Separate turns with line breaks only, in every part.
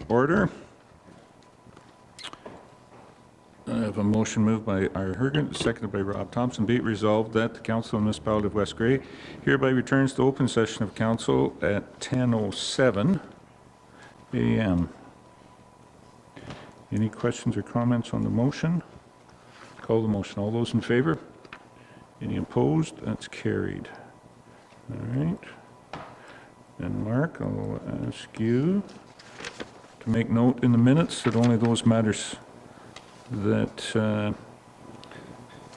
order. I have a motion moved by R. Hergen, seconded by Rob Thompson. Be it resolved that the Council of the Municipality of West Grey hereby returns to open session of Council at 10:07 a.m. Any questions or comments on the motion? Call the motion. All those in favor? Any opposed? That's carried. All right. And Mark, I'll ask you to make note in the minutes that only those matters that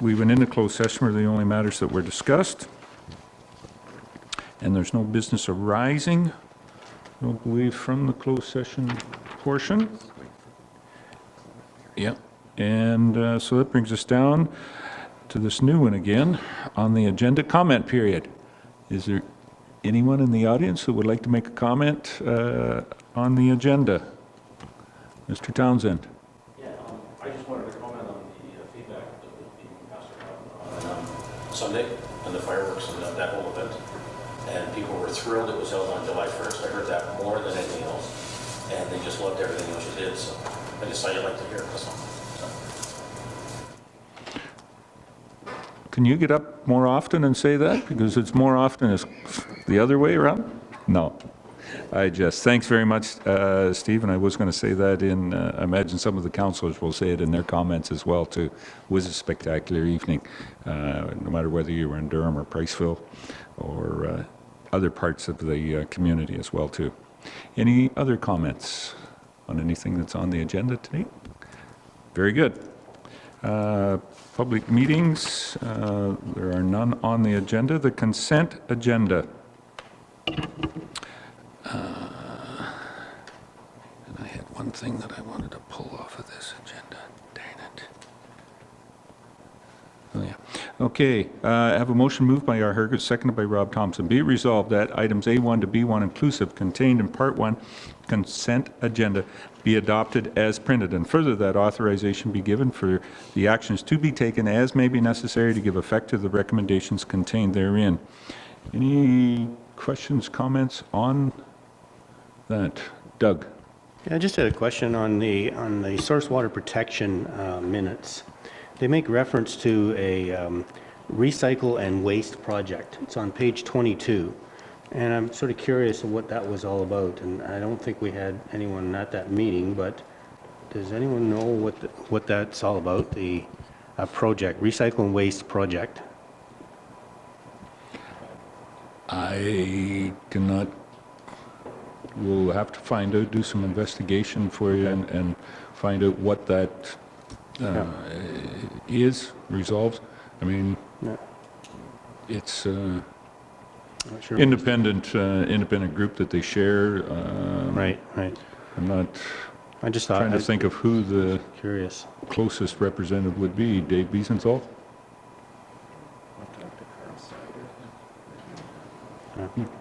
we went into closed session were the only matters that were discussed. And there's no business arising, I don't believe, from the closed session portion. Yep. And so that brings us down to this new one again on the agenda, comment period. Is there anyone in the audience who would like to make a comment on the agenda? Mr. Townsend.
I just wanted to comment on the feedback that was being passed around on Sunday and the fireworks and that whole event. And people were thrilled it was held on July 1st. I heard that more than anything else. And they just loved everything else you did. So I just thought you'd like to hear it. That's all.
Can you get up more often and say that? Because it's more often is the other way around? No. Thanks very much, Steve. And I was going to say that I imagine some of the councillors will say it in their comments as well, too. It was a spectacular evening, no matter whether you were in Durham or Priceville or other parts of the community as well, too. Any other comments on anything that's on the agenda today? Very good. Public meetings, there are none on the agenda. The consent agenda. And I had one thing that I wanted to pull off of this agenda. Dang it. Oh, yeah. Okay, I have a motion moved by R. Herget, seconded by Rob Thompson. Be it resolved that items A1 to B1 inclusive contained in Part 1 consent agenda be adopted as printed, and further that authorization be given for the actions to be taken as may be necessary to give effect to the recommendations contained therein. Any questions, comments on that? Doug?
Yeah, I just had a question on the source water protection minutes. They make reference to a recycle and waste project. It's on page 22. And I'm sort of curious of what that was all about. And I don't think we had anyone at that meeting, but does anyone know what that's all about, the project, recycle and waste project?
I cannot. We'll have to find out, do some investigation for you and find out what that is, resolves. I mean, it's sure independent group that they share.
Right.
I'm not.
I just
trying to think of who the
curious
closest representative would be. Dave Biesenthal?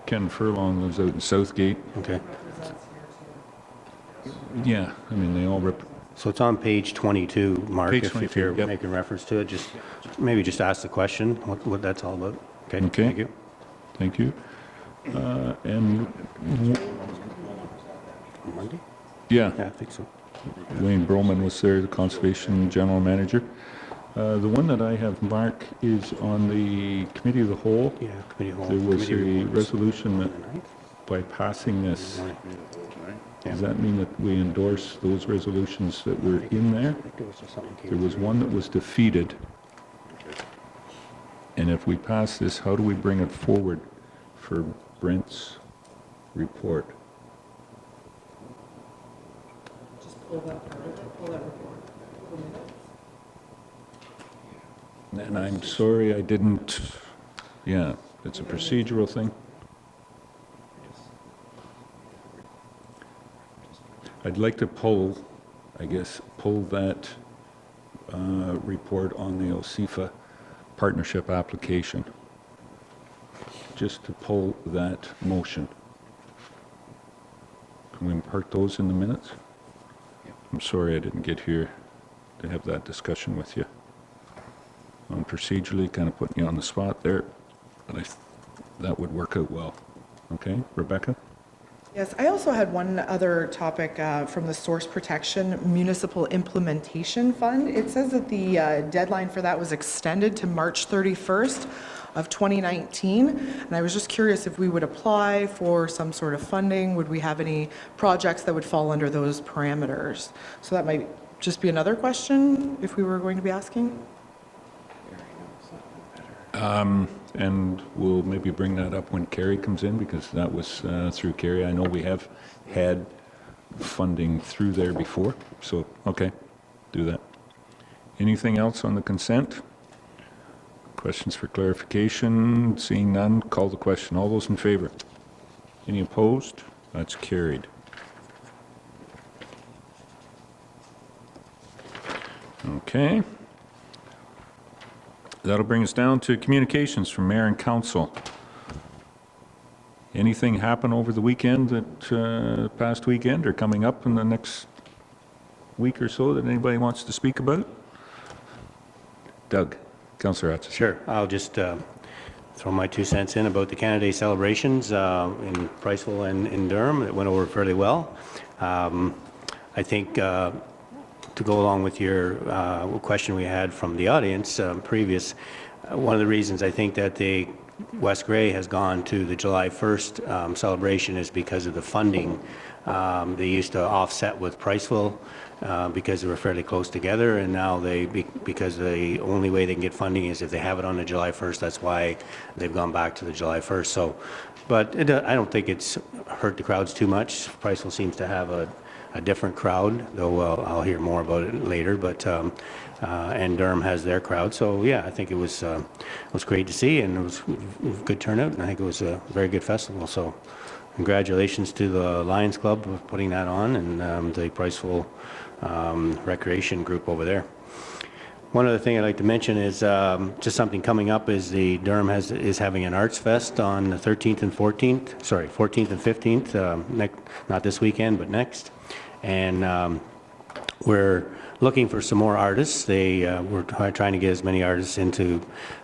Ken Furlong lives out in Southgate.
Okay.
Yeah, I mean, they all
So it's on page 22, Mark,
page
if
22,
you're
yep.
making reference to it. Just maybe just ask the question, what that's all about. Okay, thank you.
Thank you. And
Monday?
yeah,
Yeah, I think so.
Wayne Broman was there, the Conservation General Manager. The one that I have, Mark, is on the Committee of the Whole.
Yeah, Committee Hall.
There was
Committee
a resolution that by passing this, does that mean that we endorse those resolutions that were in there? There was one that was defeated. And if we pass this, how do we bring it forward for Brent's report?
Just pull that report.
And I'm sorry I didn't, yeah, it's a procedural thing. I'd like to pull that report on the OSIFA partnership application, just to pull that motion. Can we impart those in the minutes? I'm sorry I didn't get here to have that discussion with you. Procedurally, kind of putting you on the spot there, but that would work out well. Okay, Rebecca?
Yes, I also had one other topic from the Source Protection Municipal Implementation Fund. It says that the deadline for that was extended to March 31st of 2019. And I was just curious if we would apply for some sort of funding. Would we have any projects that would fall under those parameters? So that might just be another question if we were going to be asking.
And we'll maybe bring that up when Kerry comes in, because that was through Kerry. I know we have had funding through there before, so, okay, do that. Anything else on the consent? Questions for clarification? Seeing none, call the question. All those in favor? Any opposed? That's carried. Okay. That'll bring us down to communications from mayor and council. Anything happen over the weekend, that past weekend, or coming up in the next week or so that anybody wants to speak about? Doug, Councillor Atchison.
Sure. I'll just throw my 2 cents in about the Canada Day celebrations in Priceville and in Durham. It went over fairly well. I think to go along with your question we had from the audience previous, one of the reasons I think that the West Grey has gone to the July 1st celebration is because of the funding. They used to offset with Priceville because they were fairly close together, and now because the only way they can get funding is if they have it on the July 1st. That's why they've gone back to the July 1st. So, but I don't think it's hurt the crowds too much. Priceville seems to have a different crowd, though I'll hear more about it later. But and Durham has their crowd, so yeah, I think it was great to see, and it was a good turnout, and I think it was a very good festival. So, congratulations to the Lions Club for putting that on, and the Priceville Recreation Group over there. One other thing I'd like to mention is just something coming up is the Durham is having an Arts Fest on the 13th and 14th, sorry, 14th and 15th, not this weekend, but next. And we're looking for some more artists. We're trying to get as many artists into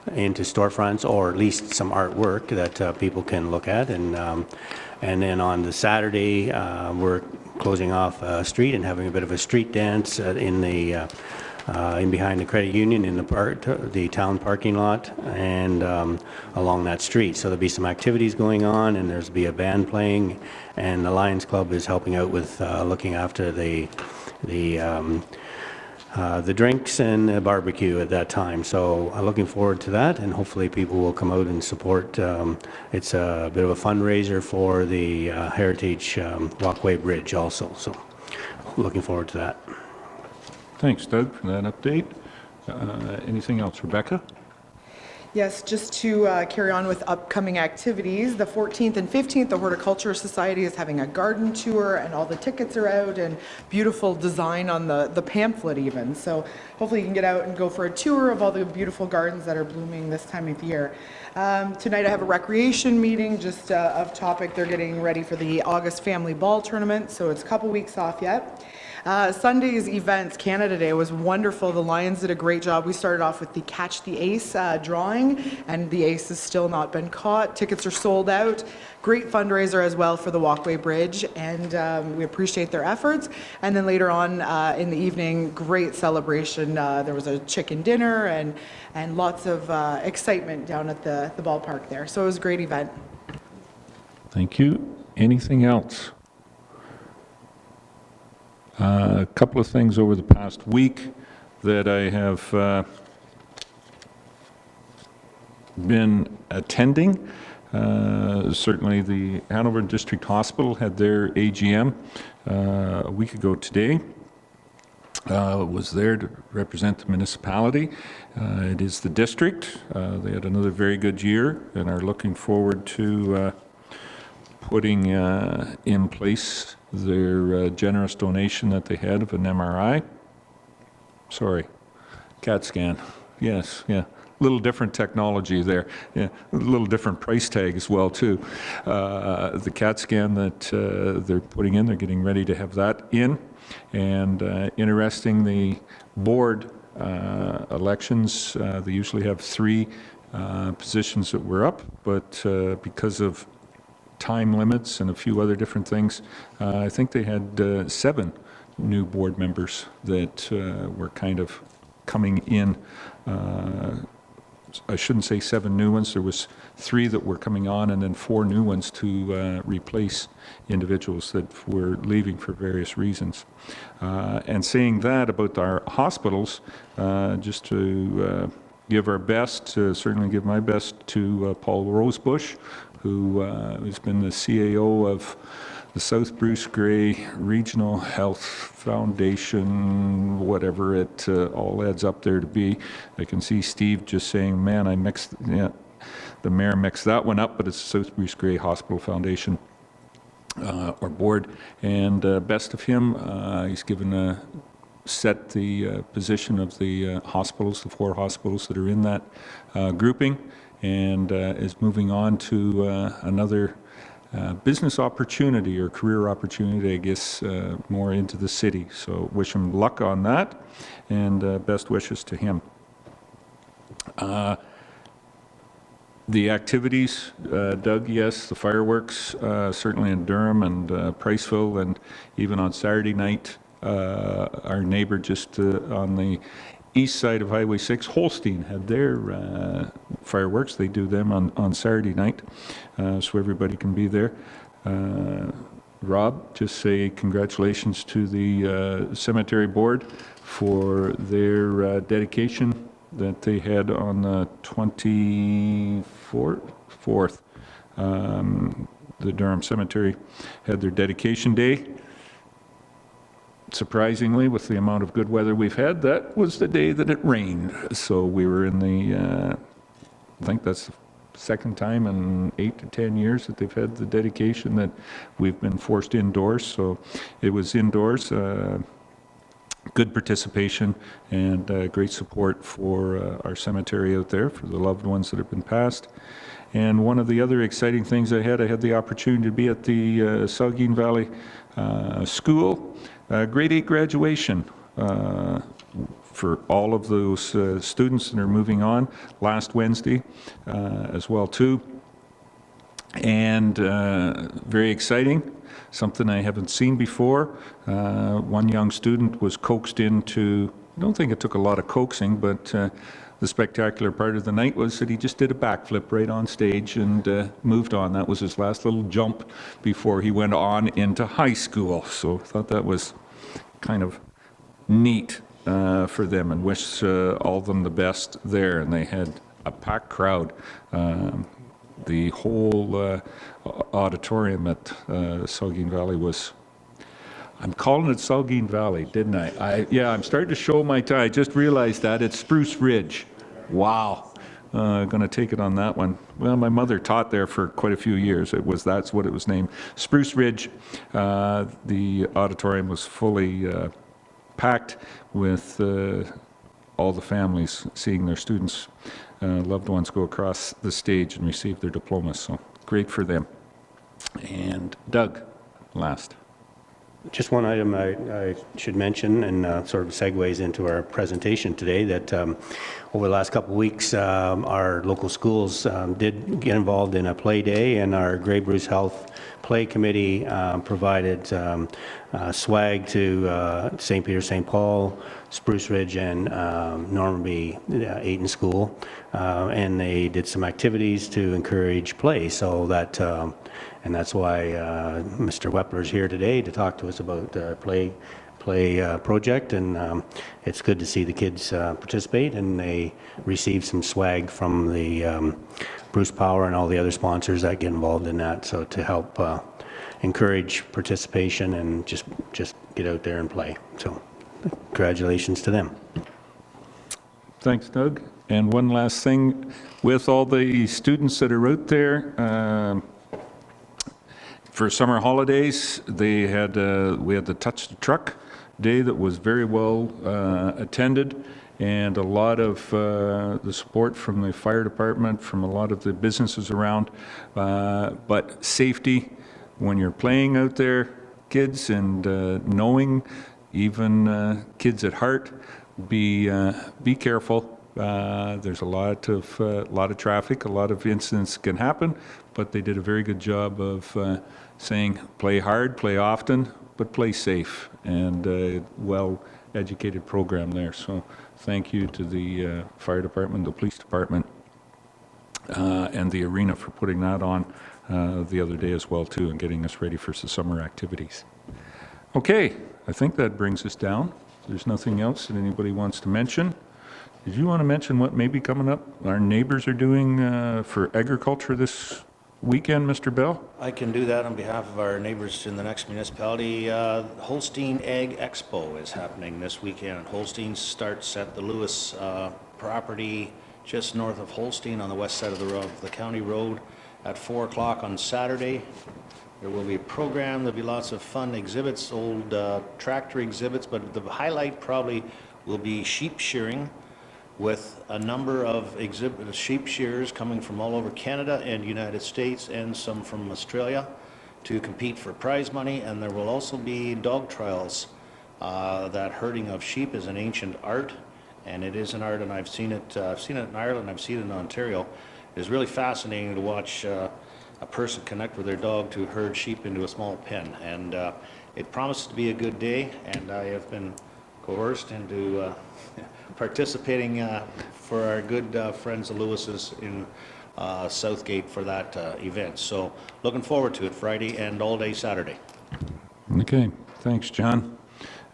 storefronts, or at least some artwork that people can look at. And then on the Saturday, we're closing off a street and having a bit of a street dance in behind the credit union in the town parking lot and along that street. So there'll be some activities going on, and there's be a band playing, and the Lions Club is helping out with looking after the drinks and the barbecue at that time. So I'm looking forward to that, and hopefully people will come out and support. It's a bit of a fundraiser for the Heritage Walkway Bridge also. So looking forward to that.
Thanks, Doug, for that update. Anything else, Rebecca?
Yes, just to carry on with upcoming activities, the 14th and 15th, the Horticulture Society is having a garden tour, and all the tickets are out, and beautiful design on the pamphlet even. So hopefully you can get out and go for a tour of all the beautiful gardens that are blooming this time of year. Tonight I have a recreation meeting, just of topic. They're getting ready for the August Family Ball Tournament, so it's a couple weeks off yet. Sunday's events, Canada Day, was wonderful. The Lions did a great job. We started off with the Catch the Ace drawing, and the ace has still not been caught. Tickets are sold out. Great fundraiser as well for the Walkway Bridge, and we appreciate their efforts. And then later on in the evening, great celebration. There was a chicken dinner and lots of excitement down at the ballpark there. So it was a great event.
Thank you. Anything else? A couple of things over the past week that I have been attending. Certainly the Hanover District Hospital had their AGM a week ago today. Was there to represent the municipality. It is the district. They had another very good year and are looking forward to putting in place their generous donation that they had of an MRI. Sorry, CAT scan. Yes, yeah. A little different technology there. Yeah, a little different price tag as well, too. The CAT scan that they're putting in, they're getting ready to have that in. And interesting, the board elections, they usually have 3 positions that were up, but because of time limits and a few other different things. I think they had 7 new board members that were kind of coming in. I shouldn't say 7 new ones. There was 3 that were coming on and then 4 new ones to replace individuals that were leaving for various reasons. And saying that about our hospitals, just to give our best, certainly give my best to Paul Rosebush, who has been the CAO of the South Bruce Grey Regional Health Foundation, whatever it all adds up there to be. I can see Steve just saying, man, I mixed, yeah, the mayor mixed that one up, but it's the South Bruce Grey Hospital Foundation or board. And best of him, he's given set the position of the hospitals, the 4 hospitals that are in that grouping, and is moving on to another business opportunity or career opportunity, I guess, more into the city. So wish him luck on that, and best wishes to him. The activities, Doug, yes, the fireworks, certainly in Durham and Priceville, and even on Saturday night, our neighbor just on the east side of Highway 6, Holstein, had their fireworks. They do them on Saturday night, so everybody can be there. Rob, just say congratulations to the cemetery board for their dedication that they had on the 24th. The Durham Cemetery had their dedication day. Surprisingly, with the amount of good weather we've had, that was the day that it rained. So we were in the, I think that's the second time in 8 to 10 years that they've had the dedication that we've been forced indoors. So it was indoors. Good participation and great support for our cemetery out there, for the loved ones that have been passed. And one of the other exciting things I had the opportunity to be at the Saugeen Valley School grade 8 graduation for all of those students that are moving on last Wednesday as well too. And very exciting, something I haven't seen before. One young student was coaxed into, I don't think it took a lot of coaxing, but the spectacular part of the night was that he just did a backflip right on stage and moved on. That was his last little jump before he went on into high school. So I thought that was kind of neat for them, and wish all of them the best there. And they had a packed crowd. The whole auditorium at Saugeen Valley was, I'm calling it Saugeen Valley, didn't I? Yeah, I'm starting to show my tie. I just realized that. It's Spruce Ridge. Wow. Going to take it on that one. Well, my mother taught there for quite a few years. That's what it was named. Spruce Ridge. The auditorium was fully packed with all the families seeing their students, loved ones go across the stage and receive their diplomas. So great for them. And Doug, last.
Just one item I should mention, and sort of segues into our presentation today, that over the last couple of weeks, our local schools did get involved in a play day, and our Grey Bruce Health Play Committee provided swag to St. Peter, St. Paul, Spruce Ridge, and Normanby Ayton School, and they did some activities to encourage play, so that and that's why Mr. Wepler is here today to talk to us about the play project, and it's good to see the kids participate, and they receive some swag from the Bruce Power and all the other sponsors that get involved in that, so to help encourage participation and just get out there and play. So congratulations to them.
Thanks, Doug. And one last thing, with all the students that are out there, for summer holidays, we had the Touch the Truck Day that was very well attended, and a lot of the support from the fire department, from a lot of the businesses around. But safety, when you're playing out there, kids, and knowing, even kids at heart, be careful. There's a lot of traffic, a lot of incidents can happen, but they did a very good job of saying play hard, play often, but play safe, and a well-educated program there. So thank you to the fire department, the police department, and the arena for putting that on the other day as well too, and getting us ready for the summer activities. Okay, I think that brings us down. There's nothing else that anybody wants to mention. Did you want to mention what may be coming up our neighbors are doing for agriculture this weekend, Mr. Bell?
I can do that on behalf of our neighbors in the next municipality. Holstein Ag Expo is happening this weekend. Holstein starts at the Lewis property just north of Holstein on the west side of the county road at 4 o'clock on Saturday. There will be a program. There'll be lots of fun exhibits, old tractor exhibits, but the highlight probably will be sheep shearing, with a number of sheep shearers coming from all over Canada and United States and some from Australia to compete for prize money. And there will also be dog trials. That herding of sheep is an ancient art, and it is an art, and I've seen it in Ireland, I've seen it in Ontario. It is really fascinating to watch a person connect with their dog to herd sheep into a small pen. And it promises to be a good day, and I have been coerced into participating for our good friends the Lewises in Southgate for that event. So looking forward to it, Friday and all day Saturday.
Okay, thanks, John.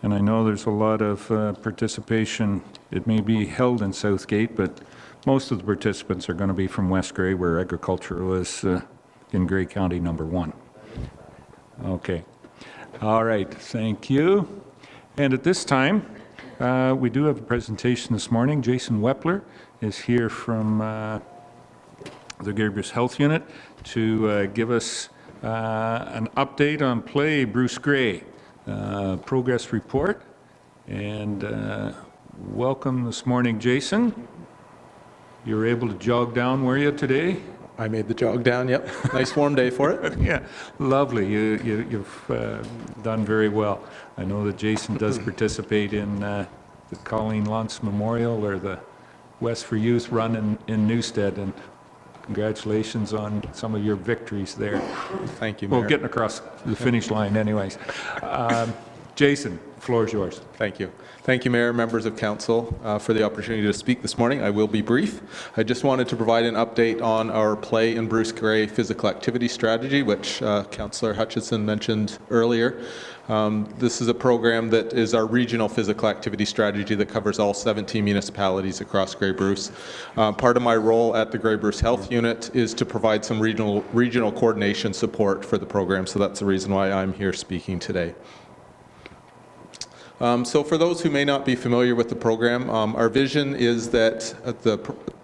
And I know there's a lot of participation. It may be held in Southgate, but most of the participants are going to be from West Grey, where agriculture was in Grey County #1. Okay. All right, thank you. And at this time, we do have a presentation this morning. Jason Wepler is here from the Grey Bruce Health Unit to give us an update on Play Bruce Grey progress report. And welcome this morning, Jason. You were able to jog down, were you, today?
I made the jog down, yep. Nice warm day for it.
Yeah, lovely. You've done very well. I know that Jason does participate in the Colleen Luntz Memorial, or the West for Youth run in Newstead, and congratulations on some of your victories there.
Thank you, Mayor.
Well, getting across the finish line anyways. Jason, the floor is yours.
Thank you. Thank you, Mayor, members of Council, for the opportunity to speak this morning. I will be brief. I just wanted to provide an update on our Play in Bruce Grey physical activity strategy, which Councillor Hutchison mentioned earlier. This is a program that is our regional physical activity strategy that covers all 17 municipalities across Grey Bruce. Part of my role at the Grey Bruce Health Unit is to provide some regional coordination support for the program, so that's the reason why I'm here speaking today. So for those who may not be familiar with the program, our vision is that the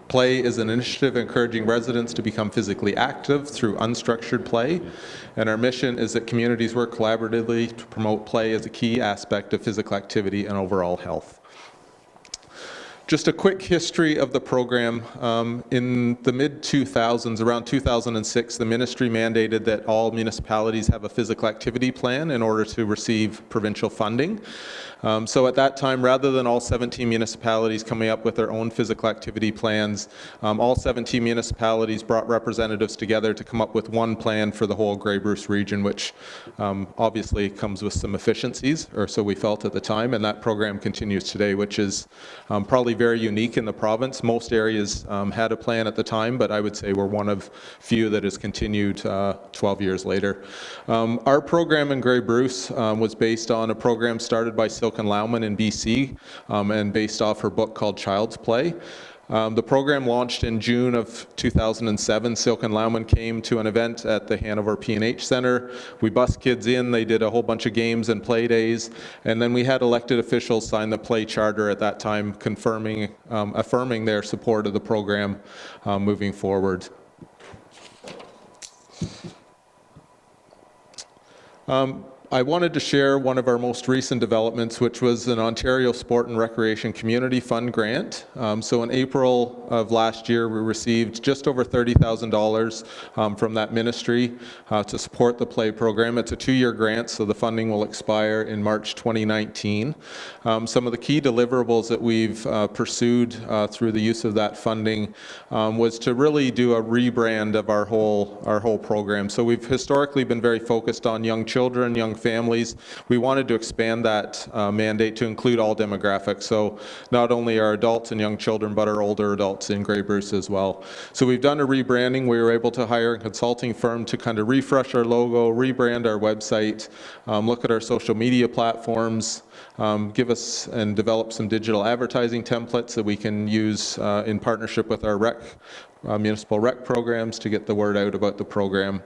Play is an initiative encouraging residents to become physically active through unstructured play. And our mission is that communities work collaboratively to promote play as a key aspect of physical activity and overall health. Just a quick history of the program. In the mid-2000s, around 2006, the ministry mandated that all municipalities have a physical activity plan in order to receive provincial funding. So at that time, rather than all 17 municipalities coming up with their own physical activity plans, all 17 municipalities brought representatives together to come up with one plan for the whole Grey Bruce region, which obviously comes with some efficiencies, or so we felt at the time, and that program continues today, which is probably very unique in the province. Most areas had a plan at the time, but I would say we're one of few that has continued 12 years later. Our program in Grey Bruce was based on a program started by Silken Lauman in BC and based off her book called Child's Play. The program launched in June of 2007. Silken Lauman came to an event at the Hanover P&H Center. We bussed kids in. They did a whole bunch of games and play days. And then we had elected officials sign the Play Charter at that time, affirming their support of the program moving forward. I wanted to share one of our most recent developments, which was an Ontario Sport and Recreation Community Fund grant. So in April of last year, we received just over $30,000 from that ministry to support the play program. It's a 2-year grant, so the funding will expire in March 2019. Some of the key deliverables that we've pursued through the use of that funding was to really do a rebrand of our whole program. So we've historically been very focused on young children, young families. We wanted to expand that mandate to include all demographics. So not only our adults and young children, but our older adults in Grey Bruce as well. So we've done a rebranding. We were able to hire a consulting firm to kind of refresh our logo, rebrand our website, look at our social media platforms, give us and develop some digital advertising templates that we can use in partnership with our municipal rec programs to get the word out about the program.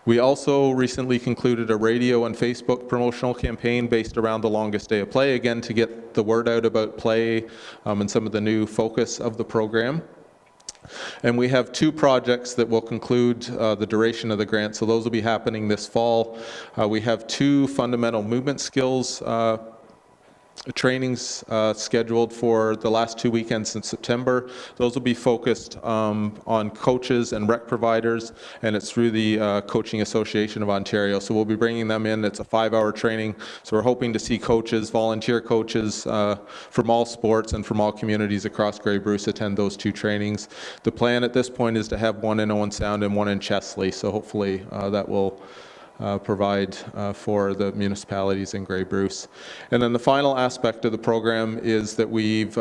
We also recently concluded a radio and Facebook promotional campaign based around the longest day of play, again to get the word out about play and some of the new focus of the program. And we have 2 projects that will conclude the duration of the grant, so those will be happening this fall. We have 2 fundamental movement skills trainings scheduled for the last 2 weekends in September. Those will be focused on coaches and rec providers, and it's through the Coaching Association of Ontario. So we'll be bringing them in. It's a 5-hour training. So we're hoping to see coaches, volunteer coaches from all sports and from all communities across Grey Bruce attend those 2 trainings. The plan at this point is to have one in Owen Sound and one in Chesley. So hopefully that will provide for the municipalities in Grey Bruce. And then the final aspect of the program is that we've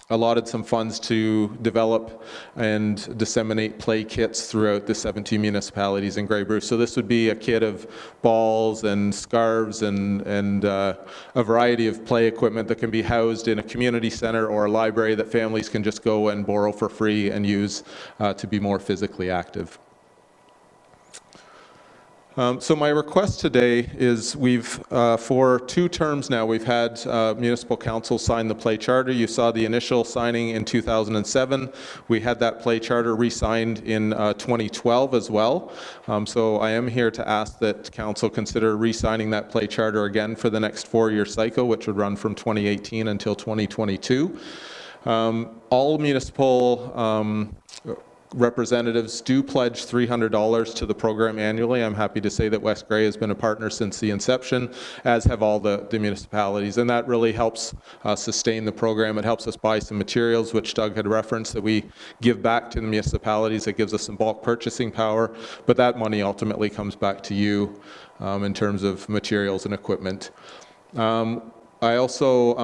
allotted some funds to develop and disseminate play kits throughout the 17 municipalities in Grey Bruce. So this would be a kit of balls and scarves and a variety of play equipment that can be housed in a community center or a library that families can just go and borrow for free and use to be more physically active. So my request today is for 2 terms now, we've had municipal council sign the play charter. You saw the initial signing in 2007. We had that play charter re-signed in 2012 as well. So I am here to ask that council consider re-signing that play charter again for the next 4-year cycle, which would run from 2018 until 2022. All municipal representatives do pledge $300 to the program annually. I'm happy to say that West Grey has been a partner since the inception, as have all the municipalities, and that really helps sustain the program. It helps us buy some materials, which Doug had referenced, that we give back to the municipalities. It gives us some bulk purchasing power, but that money ultimately comes back to you in terms of materials and equipment. I also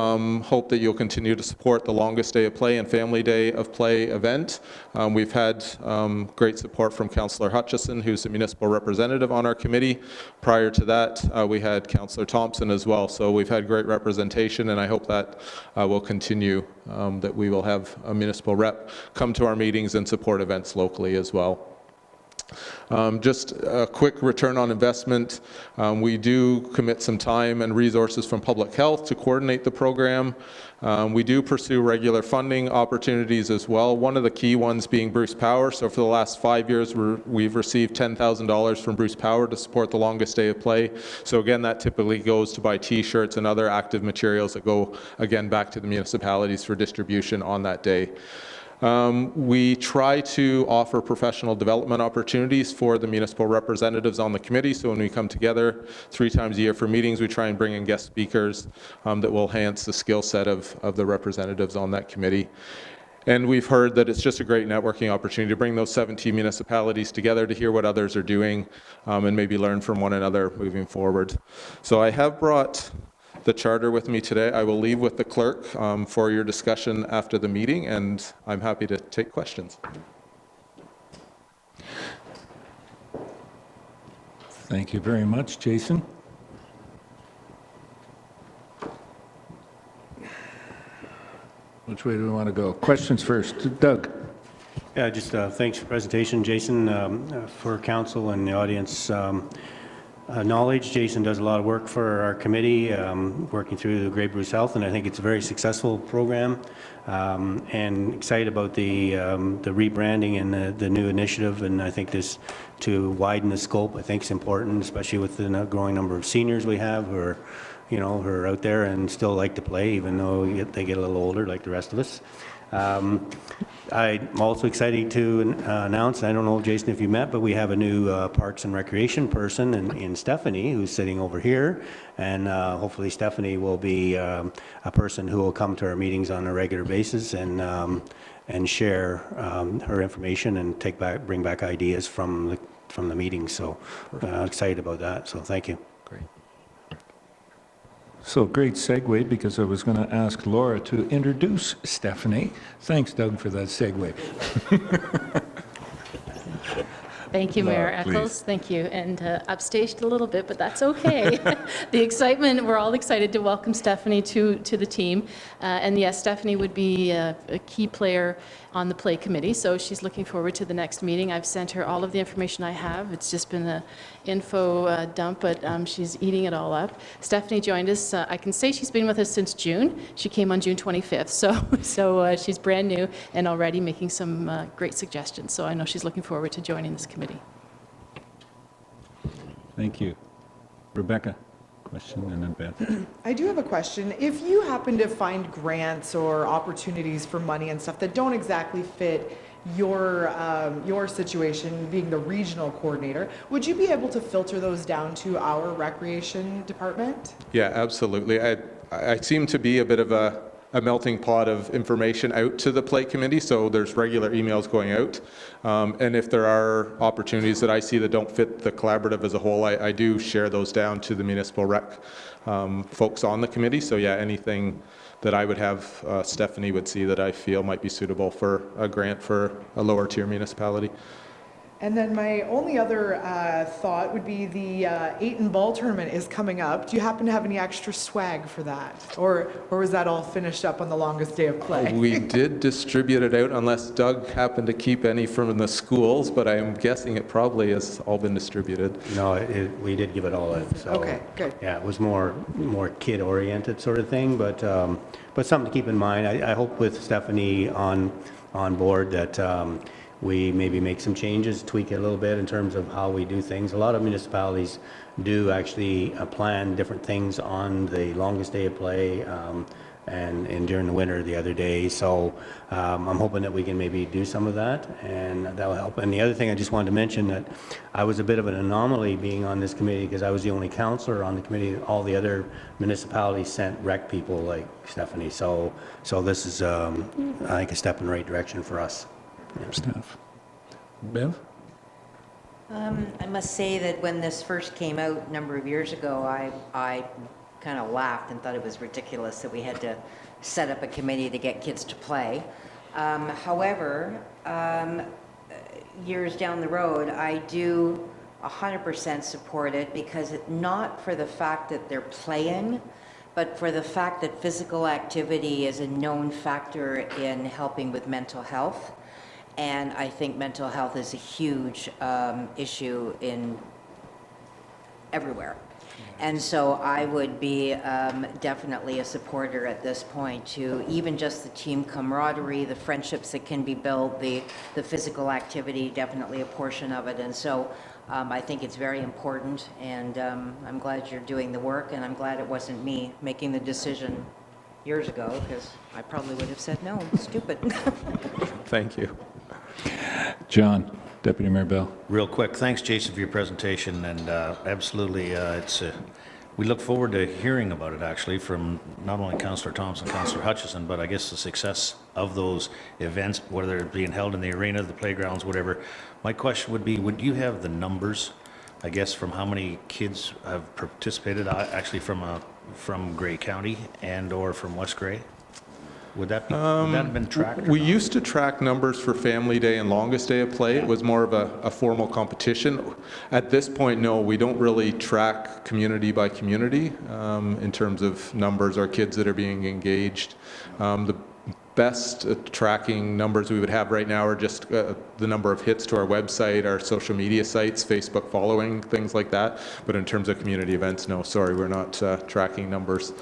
hope that you'll continue to support the Longest Day of Play and Family Day of Play event. We've had great support from Councillor Hutchison, who's the municipal representative on our committee. Prior to that, we had Councillor Thompson as well. So we've had great representation, and I hope that will continue, that we will have a municipal rep come to our meetings and support events locally as well. Just a quick return on investment. We do commit some time and resources from public health to coordinate the program. We do pursue regular funding opportunities as well. One of the key ones being Bruce Power. So for the last 5 years, we've received $10,000 from Bruce Power to support the Longest Day of Play. So again, that typically goes to buy T-shirts and other active materials that go, again, back to the municipalities for distribution on that day. We try to offer professional development opportunities for the municipal representatives on the committee. So when we come together 3 times a year for meetings, we try and bring in guest speakers that will enhance the skill set of the representatives on that committee. And we've heard that it's just a great networking opportunity to bring those 17 municipalities together to hear what others are doing and maybe learn from one another moving forward. So I have brought the charter with me today. I will leave with the clerk for your discussion after the meeting, and I'm happy to take questions.
Thank you very much, Jason. Which way do we want to go? Questions first. Doug.
Yeah, just thanks for the presentation, Jason, for council and the audience. knowledge. Jason does a lot of work for our committee, working through the Grey Bruce Health, and I think it's a very successful program. And excited about the rebranding and the new initiative, and I think this to widen the scope, I think is important, especially with the growing number of seniors we have who are, who are out there and still like to play, even though they get a little older like the rest of us. I'm also excited to announce, I don't know, Jason, if you met, but we have a new Parks and Recreation person in Stephanie, who's sitting over here, and hopefully Stephanie will be a person who will come to our meetings on a regular basis and share her information and bring back ideas from the meetings. So excited about that. So thank you.
Great. So great segue, because I was going to ask Laura to introduce Stephanie. Thanks, Doug, for that segue.
Thank you, Mayor
Laura,
Eccles.
please.
Thank you. And upstaged a little bit, but that's okay. The excitement, we're all excited to welcome Stephanie to the team. And yes, Stephanie would be a key player on the Play Committee, so she's looking forward to the next meeting. I've sent her all of the information I have. It's just been an info dump, but she's eating it all up. Stephanie joined us. I can say she's been with us since June. She came on June 25th, so she's brand new and already making some great suggestions. So I know she's looking forward to joining this committee.
Thank you. Rebecca, question, and then Beth.
I do have a question. If you happen to find grants or opportunities for money and stuff that don't exactly fit your situation, being the regional coordinator, would you be able to filter those down to our recreation department?
Yeah, absolutely. I seem to be a bit of a melting pot of information out to the Play Committee, so there's regular emails going out. And if there are opportunities that I see that don't fit the collaborative as a whole, I do share those down to the municipal rec folks on the committee. So yeah, anything that I would have Stephanie would see that I feel might be suitable for a grant for a lower tier municipality.
And then my only other thought would be the 8-and-ball tournament is coming up. Do you happen to have any extra swag for that? Or was that all finished up on the longest day of play?
We did distribute it out unless Doug happened to keep any from the schools, but I'm guessing it probably has all been distributed.
No, we did give it all out. So,
Okay, good.
Yeah, it was more kid-oriented sort of thing, but something to keep in mind. I hope with Stephanie on board that we maybe make some changes, tweak it a little bit in terms of how we do things. A lot of municipalities do actually plan different things on the longest day of play and during the winter the other day. So I'm hoping that we can maybe do some of that, and that will help. And the other thing I just wanted to mention, that I was a bit of an anomaly being on this committee because I was the only councillor on the committee. All the other municipalities sent rec people like Stephanie. So this is, I think, a step in the right direction for us.
Staff. Bev?
I must say that when this first came out a number of years ago, I kind of laughed and thought it was ridiculous that we had to set up a committee to get kids to play. However, years down the road, I do 100% support it, because not for the fact that they're playing, but for the fact that physical activity is a known factor in helping with mental health. And I think mental health is a huge issue everywhere. And so I would be definitely a supporter at this point to even just the team camaraderie, the friendships that can be built, the physical activity, definitely a portion of it. And so I think it's very important, and I'm glad you're doing the work, and I'm glad it wasn't me making the decision years ago, because I probably would have said, no, stupid.
Thank you.
John, Deputy Mayor Bell.
Real quick, thanks, Jason, for your presentation, and absolutely, we look forward to hearing about it, actually, from not only Councillor Thompson, Councillor Hutchison, but I guess the success of those events, whether it's being held in the arena, the playgrounds, whatever. My question would be, would you have the numbers, I guess, from how many kids have participated, actually from Grey County and or from West Grey? Would that have been tracked?
We used to track numbers for Family Day and Longest Day of Play. It was more of a formal competition. At this point, no, we don't really track community by community in terms of numbers or kids that are being engaged. The best tracking numbers we would have right now are just the number of hits to our website, our social media sites, Facebook following, things like that. But in terms of community events, no, sorry, we're not tracking numbers.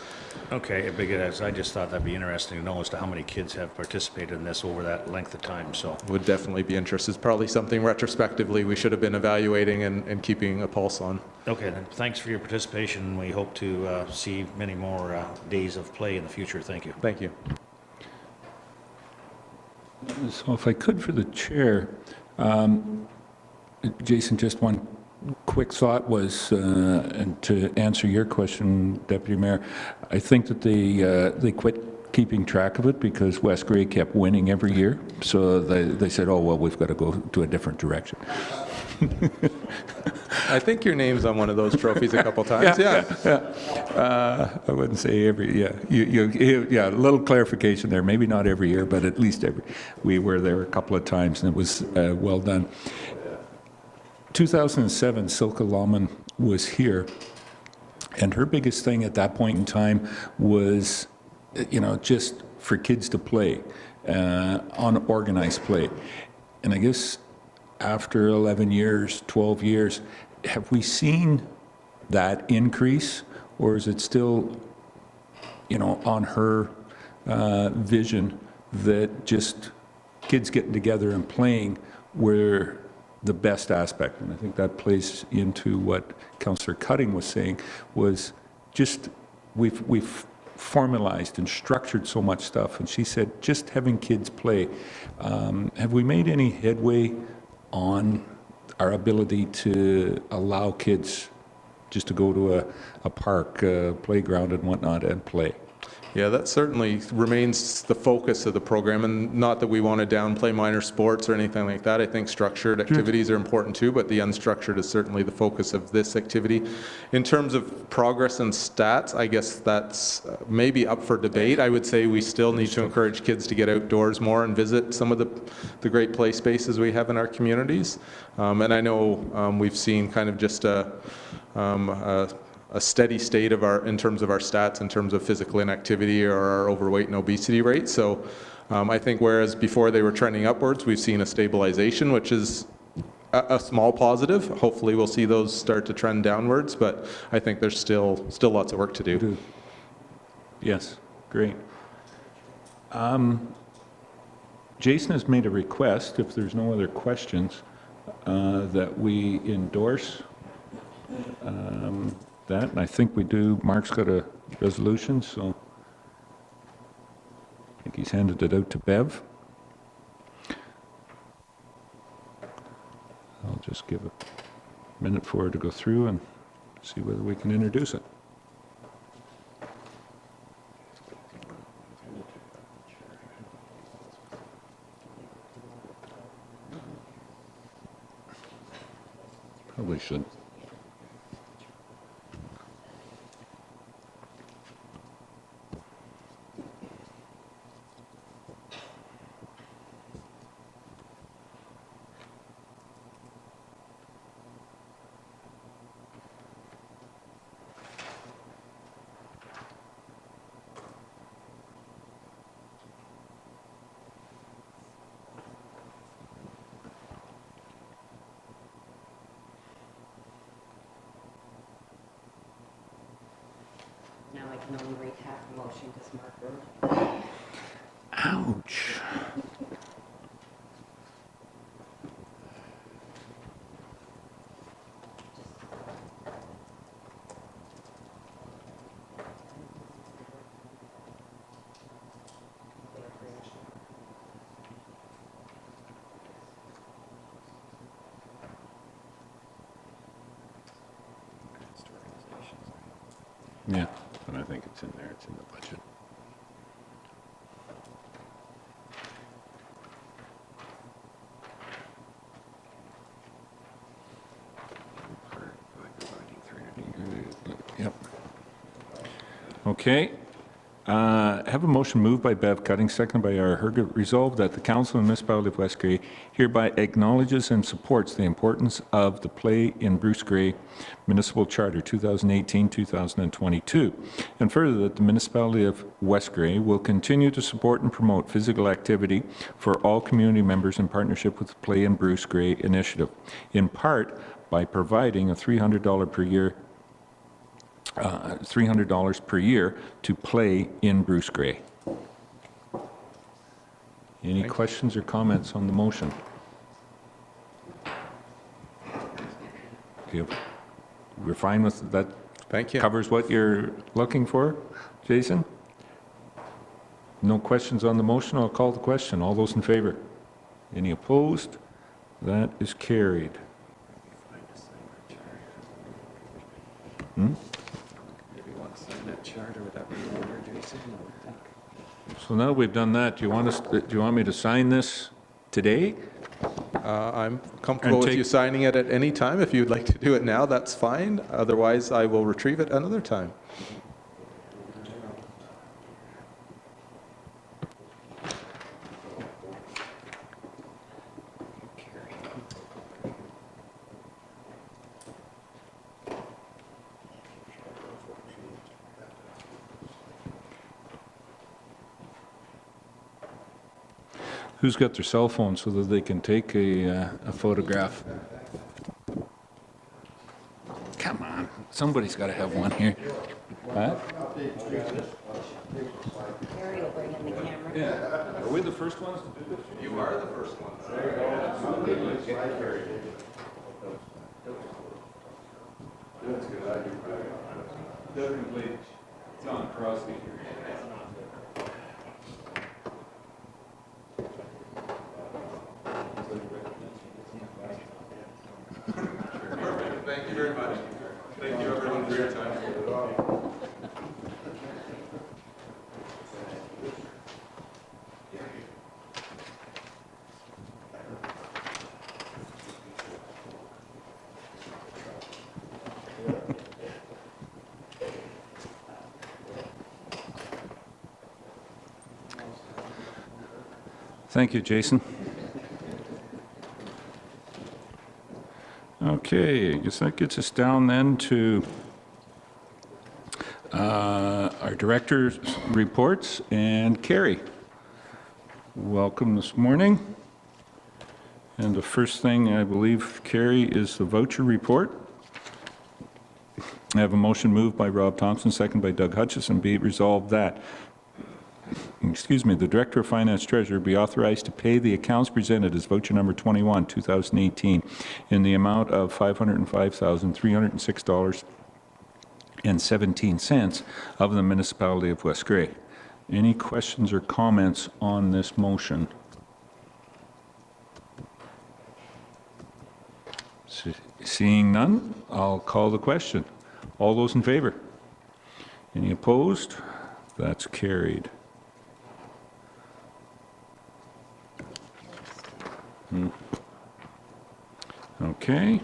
Okay, because I just thought that'd be interesting to know as to how many kids have participated in this over that length of time, so.
Would definitely be interested. It's probably something retrospectively we should have been evaluating and keeping a pulse on.
Okay, then, thanks for your participation. We hope to see many more days of play in the future. Thank you.
Thank you.
So if I could for the chair, Jason, just one quick thought was, and to answer your question, Deputy Mayor, I think that they quit keeping track of it because West Grey kept winning every year. So they said, oh, well, we've got to go to a different direction.
I think your name's on one of those trophies a couple times.
I wouldn't say every, yeah, a little clarification there. Maybe not every year, but at least we were there a couple of times and it was well done. 2007, Silke Lawman was here, and her biggest thing at that point in time was, just for kids to play, on organized play. And I guess after 11 years, 12 years, have we seen that increase, or is it still, on her vision that just kids getting together and playing were the best aspect? And I think that plays into what Councillor Cutting was saying, was just we've formalized and structured so much stuff. And she said, just having kids play. Have we made any headway on our ability to allow kids just to go to a park, playground and whatnot and play?
Yeah, that certainly remains the focus of the program, and not that we want to downplay minor sports or anything like that. I think structured activities are important too, but the unstructured is certainly the focus of this activity. In terms of progress and stats, I guess that's maybe up for debate. I would say we still need to encourage kids to get outdoors more and visit some of the great play spaces we have in our communities. And I know we've seen kind of just a steady state of in terms of our stats, in terms of physical inactivity or our overweight and obesity rate. So I think whereas before they were trending upwards, we've seen a stabilization, which is a small positive. Hopefully we'll see those start to trend downwards, but I think there's still lots of work to do.
Yes, great. Jason has made a request, if there's no other questions, that we endorse that, and I think we do. Mark's got a resolution, so I think he's handed it out to Bev. I'll just give a minute for her to go through and see whether we can introduce it. Probably should.
Now I can only read half the motion because Mark wrote.
Ouch. Yeah, and I think it's in there. It's in the budget. Yep. Okay. Have a motion moved by Bev Cutting, seconded by R. Herget. Resolved that the Council of the Municipality of West Grey hereby acknowledges and supports the importance of the Play in Bruce Grey Municipal Charter 2018-2022, and further that the Municipality of West Grey will continue to support and promote physical activity for all community members in partnership with the Play in Bruce Grey initiative, in part by providing a $300 per year $300 per year to play in Bruce Grey. Any questions or comments on the motion? We're fine with that?
Thank you.
Covers what you're looking for, Jason? No questions on the motion? I'll call the question. All those in favor? Any opposed? That is carried. So now we've done that, do you want me to sign this today?
I'm comfortable with
take-
you signing it at any time. If you'd like to do it now, that's fine. Otherwise, I will retrieve it another time.
Who's got their cell phone so that they can take a photograph? Come on, somebody's got to have one here. Huh?
Harry will bring in the camera.
Yeah. Are we the first ones to do this? You are the first ones. Definitely, it's on Crosby here.
Thank you very much. Thank you, everyone, for your time.
Thank you, Jason. Okay, I guess that gets us down then to our director's reports, and Carrie, welcome this morning. And the first thing, I believe, Carrie, is the voucher report. I have a motion moved by Rob Thompson, second by Doug Hutchison. Be it resolved that the Director of Finance Treasurer be authorized to pay the accounts presented as voucher number 21, 2018, in the amount of $505,306.17 of the Municipality of West Grey. Any questions or comments on this motion? Seeing none, I'll call the question. All those in favor? Any opposed? That's carried. Okay.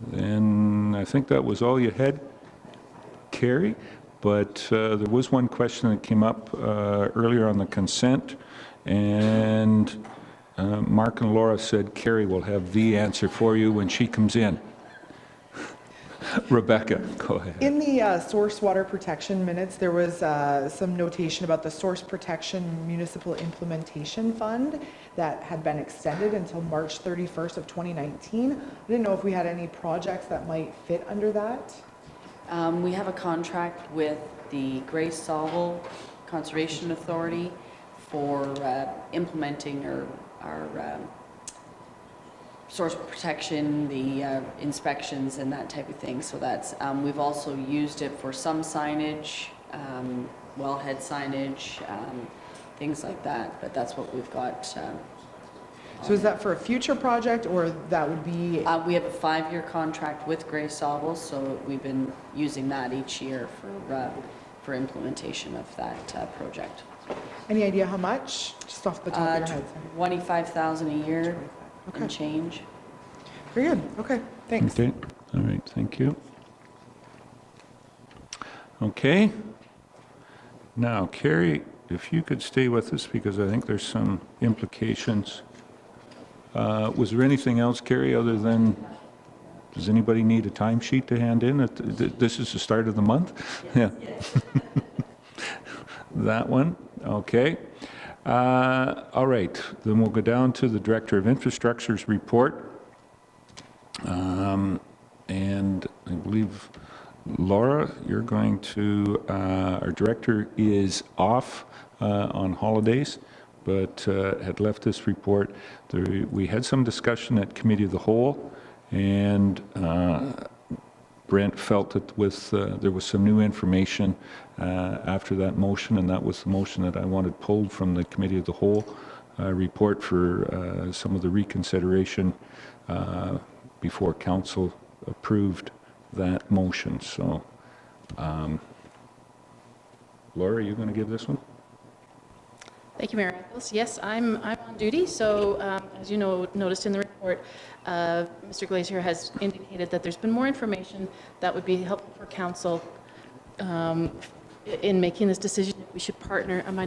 Then I think that was all you had, Carrie, but there was one question that came up earlier on the consent, and Mark and Laura said Carrie will have the answer for you when she comes in. Rebecca, go ahead.
In the source water protection minutes, there was some notation about the source protection municipal implementation fund that had been extended until March 31st of 2019. I didn't know if we had any projects that might fit under that.
We have a contract with the Grace Sauble Conservation Authority for implementing our source protection, the inspections and that type of thing. So that's, we've also used it for some signage, wellhead signage, things like that, but that's what we've got.
So is that for a future project, or that would be?
We have a 5-year contract with Grace Sauble, so we've been using that each year for implementation of that project.
Any idea how much? Just off the top of your head.
$25,000 a year
Okay.
and change.
Very good. Okay, thanks.
Okay, all right, thank you. Okay. Now, Carrie, if you could stay with us, because I think there's some implications. Was there anything else, Carrie, other than, does anybody need a timesheet to hand in? This is the start of the month? Yeah. That one, okay. All right, then we'll go down to the Director of Infrastructure's report. And I believe, Laura, you're going to, our director is off on holidays, but had left this report. We had some discussion at Committee of the Whole, and Brent felt that there was some new information after that motion, and that was the motion that I wanted pulled from the Committee of the Whole report for some of the reconsideration before Council approved that motion. So, Laura, are you going to give this one?
Thank you, Mayor Eccles. Yes, I'm on duty, so as you know, noticed in the report, Mr. Glazier has indicated that there's been more information that would be helpful for council in making this decision. We should partner. Am I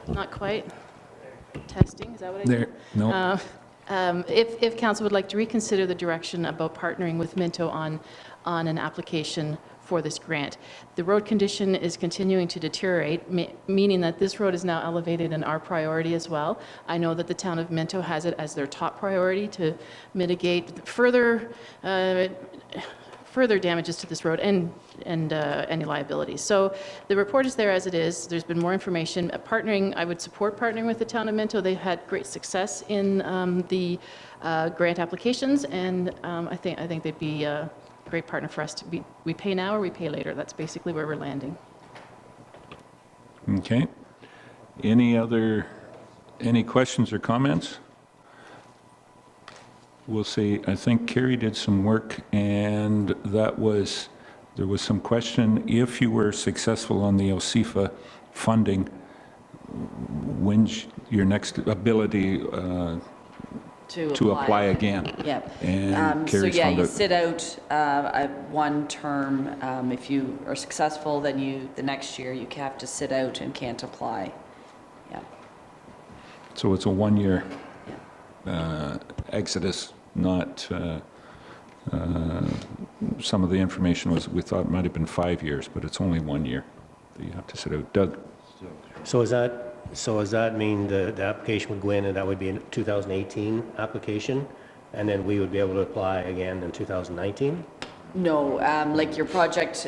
not quite testing? Is that what I did?
No.
If council would like to reconsider the direction about partnering with Minto on an application for this grant. The road condition is continuing to deteriorate, meaning that this road is now elevated in our priority as well. I know that the town of Minto has it as their top priority to mitigate further damages to this road and any liabilities. So the report is there as it is. There's been more information. I would support partnering with the town of Minto. They've had great success in the grant applications, and I think they'd be a great partner for us to be. We pay now or we pay later. That's basically where we're landing.
Okay. Any questions or comments? We'll see. I think Carrie did some work, and there was some question, if you were successful on the OSIFA funding, when's your next ability to apply again?
Yep.
And
So
Carrie's
yeah,
found
you
out.
sit out one term. If you are successful, then the next year you have to sit out and can't apply. Yeah.
So it's a one-year exodus, not, some of the information we thought it might have been 5 years, but it's only 1 year that you have to sit out. Doug?
So does that mean the application would go in and that would be a 2018 application? And then we would be able to apply again in 2019?
No, like your project,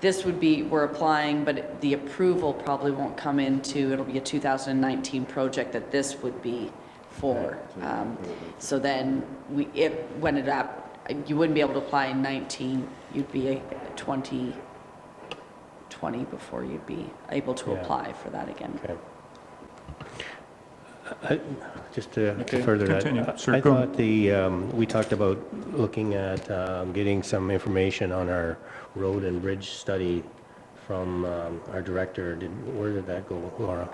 this would be, we're applying, but the approval probably won't come it'll be a 2019 project that this would be for. So then you wouldn't be able to apply in 19, you'd be a 2020 before you'd be able to apply for that again.
Okay. Just to
Okay,
further
continue.
that,
Sir,
I
go
thought we talked about looking at getting some information on our road and bridge study from our director. Where did that go, Laura?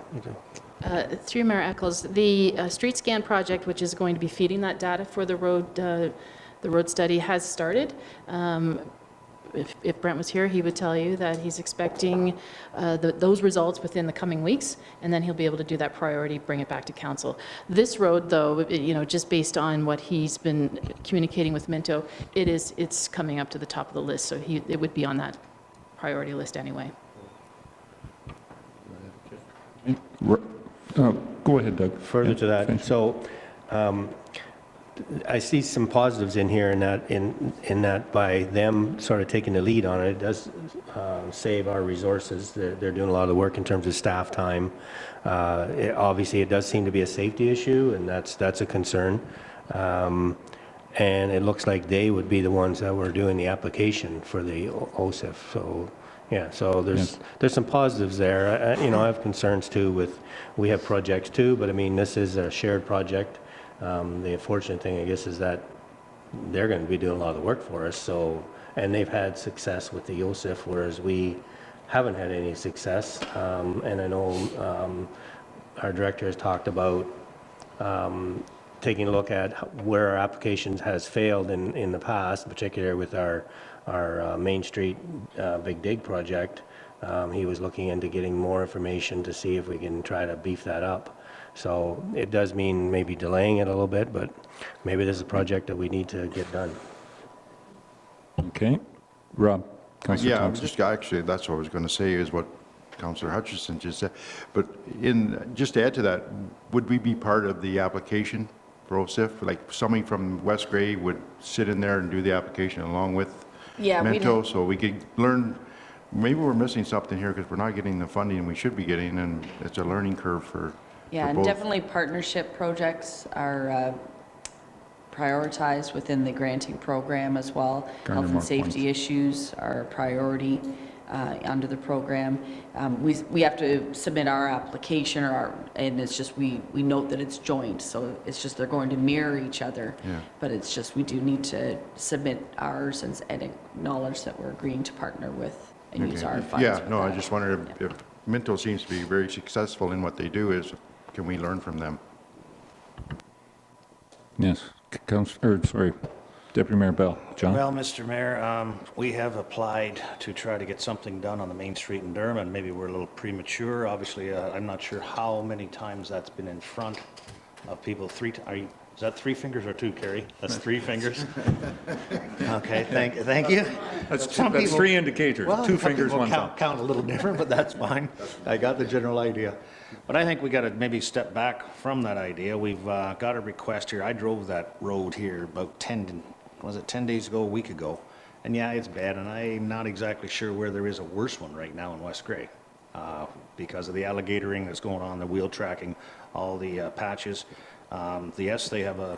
Through Mayor Eccles, the street scan project, which is going to be feeding that data for the road study, has started. If Brent was here, he would tell you that he's expecting those results within the coming weeks, and then he'll be able to do that priority, bring it back to council. This road, though, just based on what he's been communicating with Minto, it's coming up to the top of the list, so it would be on that priority list anyway.
Go ahead, Doug.
Further to that,
finish.
so I see some positives in here in that by them sort of taking the lead on it, it does save our resources. They're doing a lot of the work in terms of staff time. Obviously, it does seem to be a safety issue, and that's a concern. And it looks like they would be the ones that were doing the application for the OSIF. So yeah, so there's some positives there. I have concerns too we have projects too, but I mean, this is a shared project. The unfortunate thing, I guess, is that they're going to be doing a lot of the work for us. So, and they've had success with the OSIF, whereas we haven't had any success. And I know our director has talked about taking a look at where our applications has failed in the past, particularly with our Main Street Big Dig project. He was looking into getting more information to see if we can try to beef that up. So it does mean maybe delaying it a little bit, but maybe this is a project that we need to get done.
Okay. Rob? Councillor
Yeah, I'm
Thompson.
just, actually, that's what I was going to say, is what Councillor Hutchison just said. But just to add to that, would we be part of the application process? Like, somebody from West Gray would sit in there and do the application along with
Yeah, we'd
Minto, so we could learn, maybe we're missing something here because we're not getting the funding we should be getting, and it's a learning curve for
Yeah, and
both.
definitely partnership projects are prioritized within the granting program as well.
Garner
Health
more
and safety issues are a priority under the program. We have to submit our application, and it's just, we note that it's joint, so it's just they're going to mirror each other.
Yeah.
But it's just, we do need to submit ours and acknowledge that we're agreeing to partner with and use our funds.
Yeah,
with
no, I
that.
just wondered if Minto seems to be very successful in what they do, can we learn from them?
Yes. Sorry, Deputy Mayor Bell. John?
Well, Mr. Mayor, we have applied to try to get something done on the Main Street in Durham, and maybe we're a little premature. Obviously, I'm not sure how many times that's been in front of people. Is that 3 fingers or 2, Kerry? That's 3 fingers? Okay, thank you.
That's
Some people-
3 indicators.
Well,
2
some
fingers,
people
1 thumb.
count a little different, but that's fine. I got the general idea. But I think we got to maybe step back from that idea. We've got a request here. I drove that road here about 10 days ago, a week ago? And yeah, it's bad, and I'm not exactly sure where there is a worse one right now in West Gray because of the alligatoring that's going on, the wheel tracking, all the patches. Yes, they have a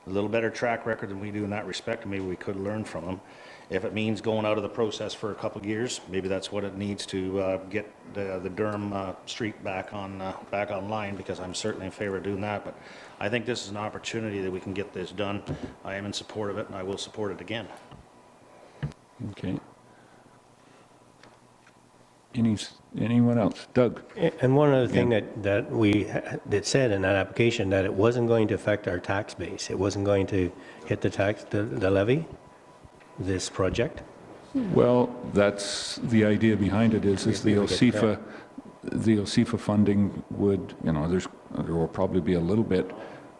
little better track record than we do in that respect, and maybe we could learn from them. If it means going out of the process for a couple of years, maybe that's what it needs to get the Durham Street back online, because I'm certainly in favor of doing that. But I think this is an opportunity that we can get this done. I am in support of it, and I will support it again.
Okay. Anyone else? Doug?
And one other thing that said in that application, that it wasn't going to affect our tax base. It wasn't going to hit the levy, this project.
Well, that's the idea behind it is the OSIFA funding would, there will probably be a little bit,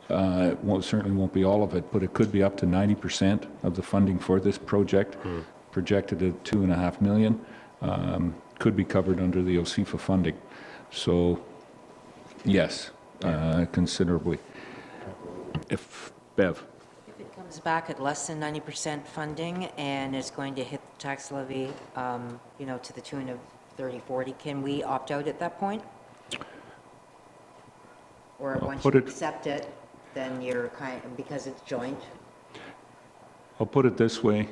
certainly won't be all of it, but it could be up to 90% of the funding for this project, projected at $2.5 million, could be covered under the OSIFA funding. So, yes, considerably. Bev?
If it comes back at less than 90% funding and it's going to hit the tax levy, to the tune of 30, 40, can we opt out at that point? Or once you accept it, then you're because it's joint?
I'll put it this way.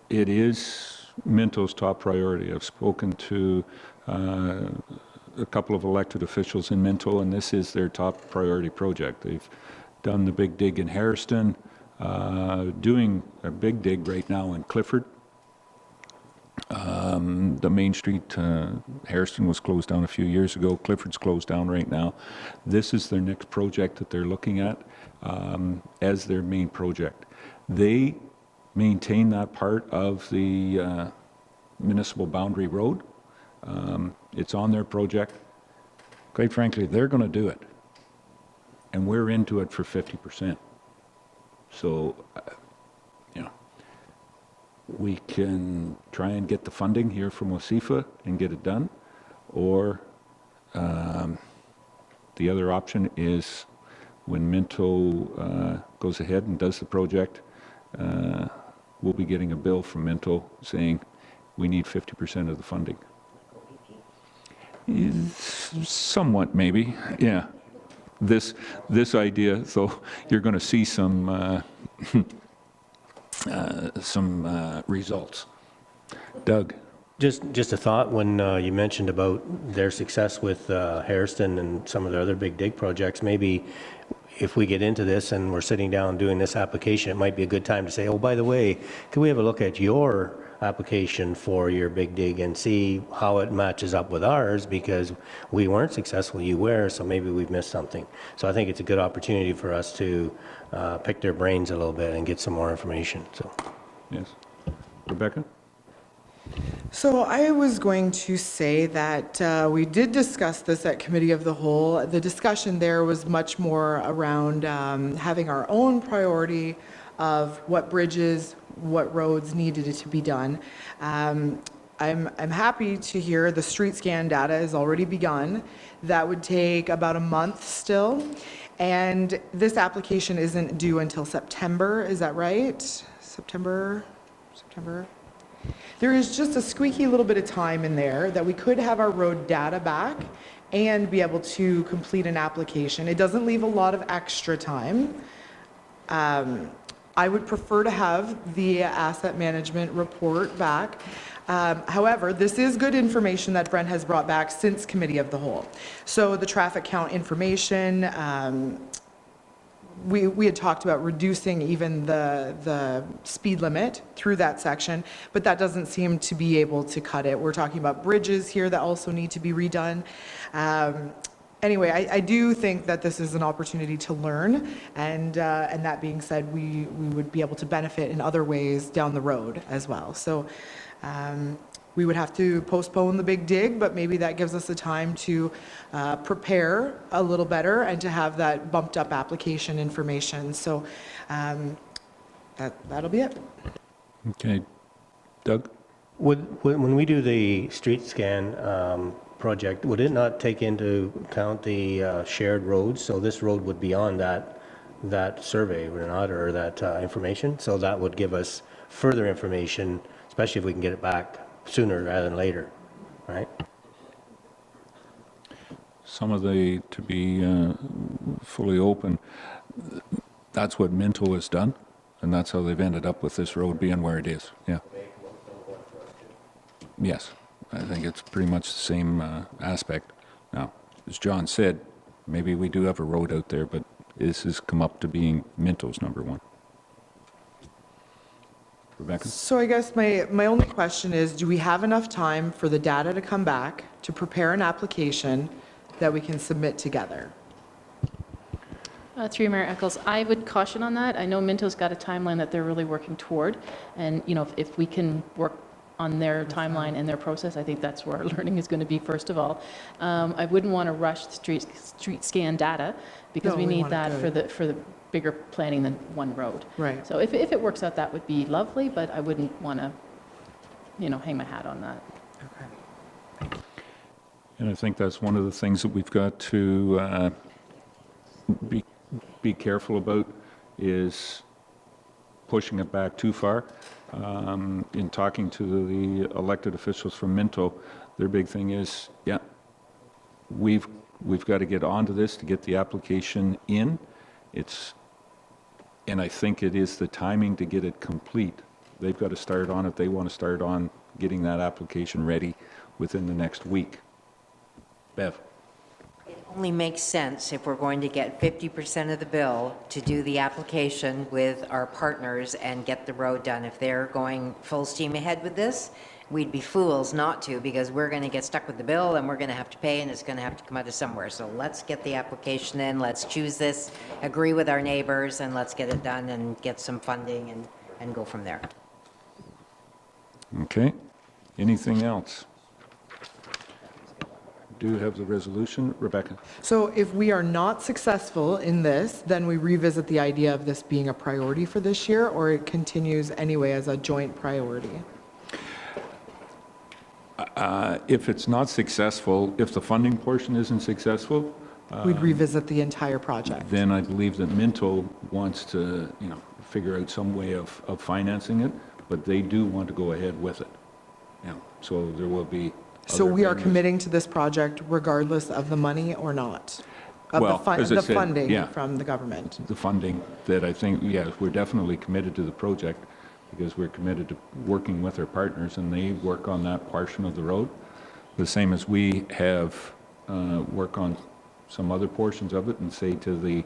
It is Minto's top priority. I've spoken to a couple of elected officials in Minto, and this is their top priority project. They've done the big dig in Hairston, doing a big dig right now in Clifford. The Main Street, Hairston was closed down a few years ago. Clifford's closed down right now. This is their next project that they're looking at as their main project. They maintain that part of the municipal boundary road. It's on their project. Quite frankly, they're going to do it. And we're into it for 50%. So, we can try and get the funding here from OSIFA and get it done, or the other option is when Minto goes ahead and does the project, we'll be getting a bill from Minto saying we need 50% of the funding. Somewhat, maybe, yeah. This idea, so you're going to see some results. Doug?
Just a thought when you mentioned about their success with Hairston and some of the other big dig projects, maybe if we get into this and we're sitting down doing this application, it might be a good time to say, oh, by the way, can we have a look at your application for your big dig and see how it matches up with ours, because we weren't successful, you were, so maybe we've missed something. So I think it's a good opportunity for us to pick their brains a little bit and get some more information, so.
Yes. Rebecca?
So I was going to say that we did discuss this at Committee of the Whole. The discussion there was much more around having our own priority of what bridges, what roads needed to be done. I'm happy to hear the street scan data has already begun. That would take about a month still. And this application isn't due until September, is that right? September? There is just a squeaky little bit of time in there that we could have our road data back and be able to complete an application. It doesn't leave a lot of extra time. I would prefer to have the asset management report back. However, this is good information that Brent has brought back since Committee of the Whole. So the traffic count information, we had talked about reducing even the speed limit through that section, but that doesn't seem to be able to cut it. We're talking about bridges here that also need to be redone. Anyway, I do think that this is an opportunity to learn, and that being said, we would be able to benefit in other ways down the road as well. So we would have to postpone the big dig, but maybe that gives us the time to prepare a little better and to have that bumped up application information. So that'll be it.
Okay. Doug?
When we do the street scan project, would it not take into account the shared roads? So this road would be on that survey, would it not, or that information? So that would give us further information, especially if we can get it back sooner rather than later, right?
Some of the, to be fully open, that's what Minto has done, and that's how they've ended up with this road being where it is, yeah. Yes, I think it's pretty much the same aspect. Now, as John said, maybe we do have a road out there, but this has come up to being Minto's number one. Rebecca?
So I guess my only question is, do we have enough time for the data to come back to prepare an application that we can submit together?
Through Mayor Eccles, I would caution on that. I know Minto's got a timeline that they're really working toward, and if we can work on their timeline and their process, I think that's where our learning is going to be first of all. I wouldn't want to rush the street scan data because
No,
we
we
need
want it
that for the bigger planning than one road.
Right.
So if it works out, that would be lovely, but I wouldn't want to, hang my hat on that.
Okay.
And I think that's one of the things that we've got to be careful about is pushing it back too far. In talking to the elected officials from Minto, their big thing is, yeah, we've got to get onto this to get the application in. And I think it is the timing to get it complete. They've got to start on it. They want to start on getting that application ready within the next week. Bev?
It only makes sense if we're going to get 50% of the bill to do the application with our partners and get the road done. If they're going full steam ahead with this, we'd be fools not to, because we're going to get stuck with the bill and we're going to have to pay, and it's going to have to come out of somewhere. So let's get the application in, let's choose this, agree with our neighbors, and let's get it done and get some funding and go from there.
Okay. Anything else? Do have the resolution. Rebecca?
So if we are not successful in this, then we revisit the idea of this being a priority for this year, or it continues anyway as a joint priority?
If it's not successful, if the funding portion isn't successful,
We'd revisit the entire project.
then I believe that Minto wants to, figure out some way of financing it, but they do want to go ahead with it. Yeah. So there will be.
So
other
we are
vendors.
committing to this project regardless of the money or not? Of
Well, as I
the
said,
funding
yeah.
from the government?
The funding that I think, yeah, we're definitely committed to the project because we're committed to working with our partners and they work on that portion of the road. The same as we have work on some other portions of it and say to the,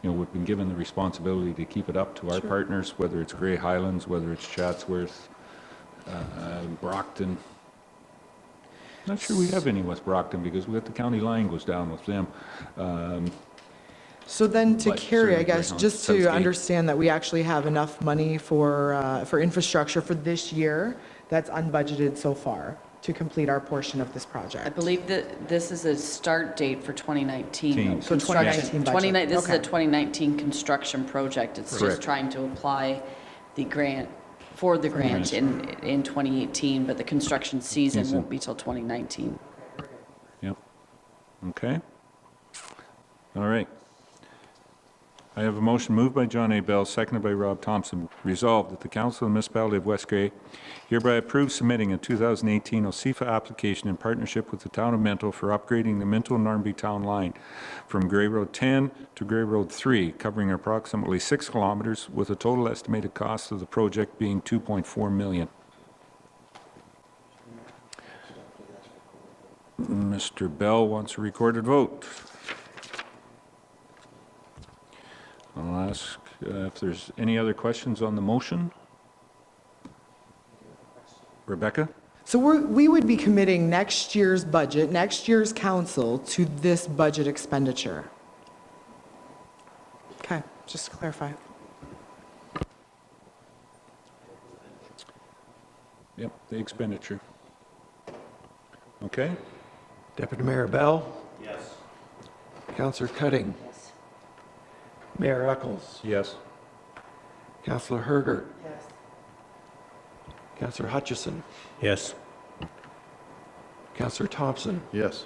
we've been given the responsibility to keep it up to our partners, whether it's Grey Highlands, whether it's Chatsworth, Brockton. Not sure we have any with Brockton because we got the county line goes down with them.
So then to
But
carry, I
certainly
guess,
Greyhound,
just to
Southgate.
understand that we actually have enough money for infrastructure for this year that's unbudgeted so far to complete our portion of this
I
project.
believe that this is a start date for 2019.
Teen.
So
Construction.
2019 budget.
This is a
Okay.
2019 construction project. It's
Correct.
just trying to apply the grant, for the grant in 2018, but the construction season won't be till 2019.
Yep. Okay. All right. I have a motion moved by John A. Bell, seconded by Rob Thompson. Resolved that the Council of the Municipality of West Grey hereby approves submitting a 2018 OSIFA application in partnership with the Town of Minto for upgrading the Minto-Narnby Town Line from Grey Road 10 to Grey Road 3, covering approximately 6 kilometers, with a total estimated cost of the project being $2.4 million. Mr. Bell wants a recorded vote. I'll ask if there's any other questions on the motion. Rebecca?
So we would be committing next year's budget, next year's council to this budget expenditure. Okay, just to clarify.
Yep, the expenditure. Okay?
Deputy Mayor Bell? Yes. Councillor Cutting?
Yes.
Mayor Eccles?
Yes.
Councillor Herger?
Yes.
Councillor Hutchison?
Yes.
Councillor Thompson?
Yes.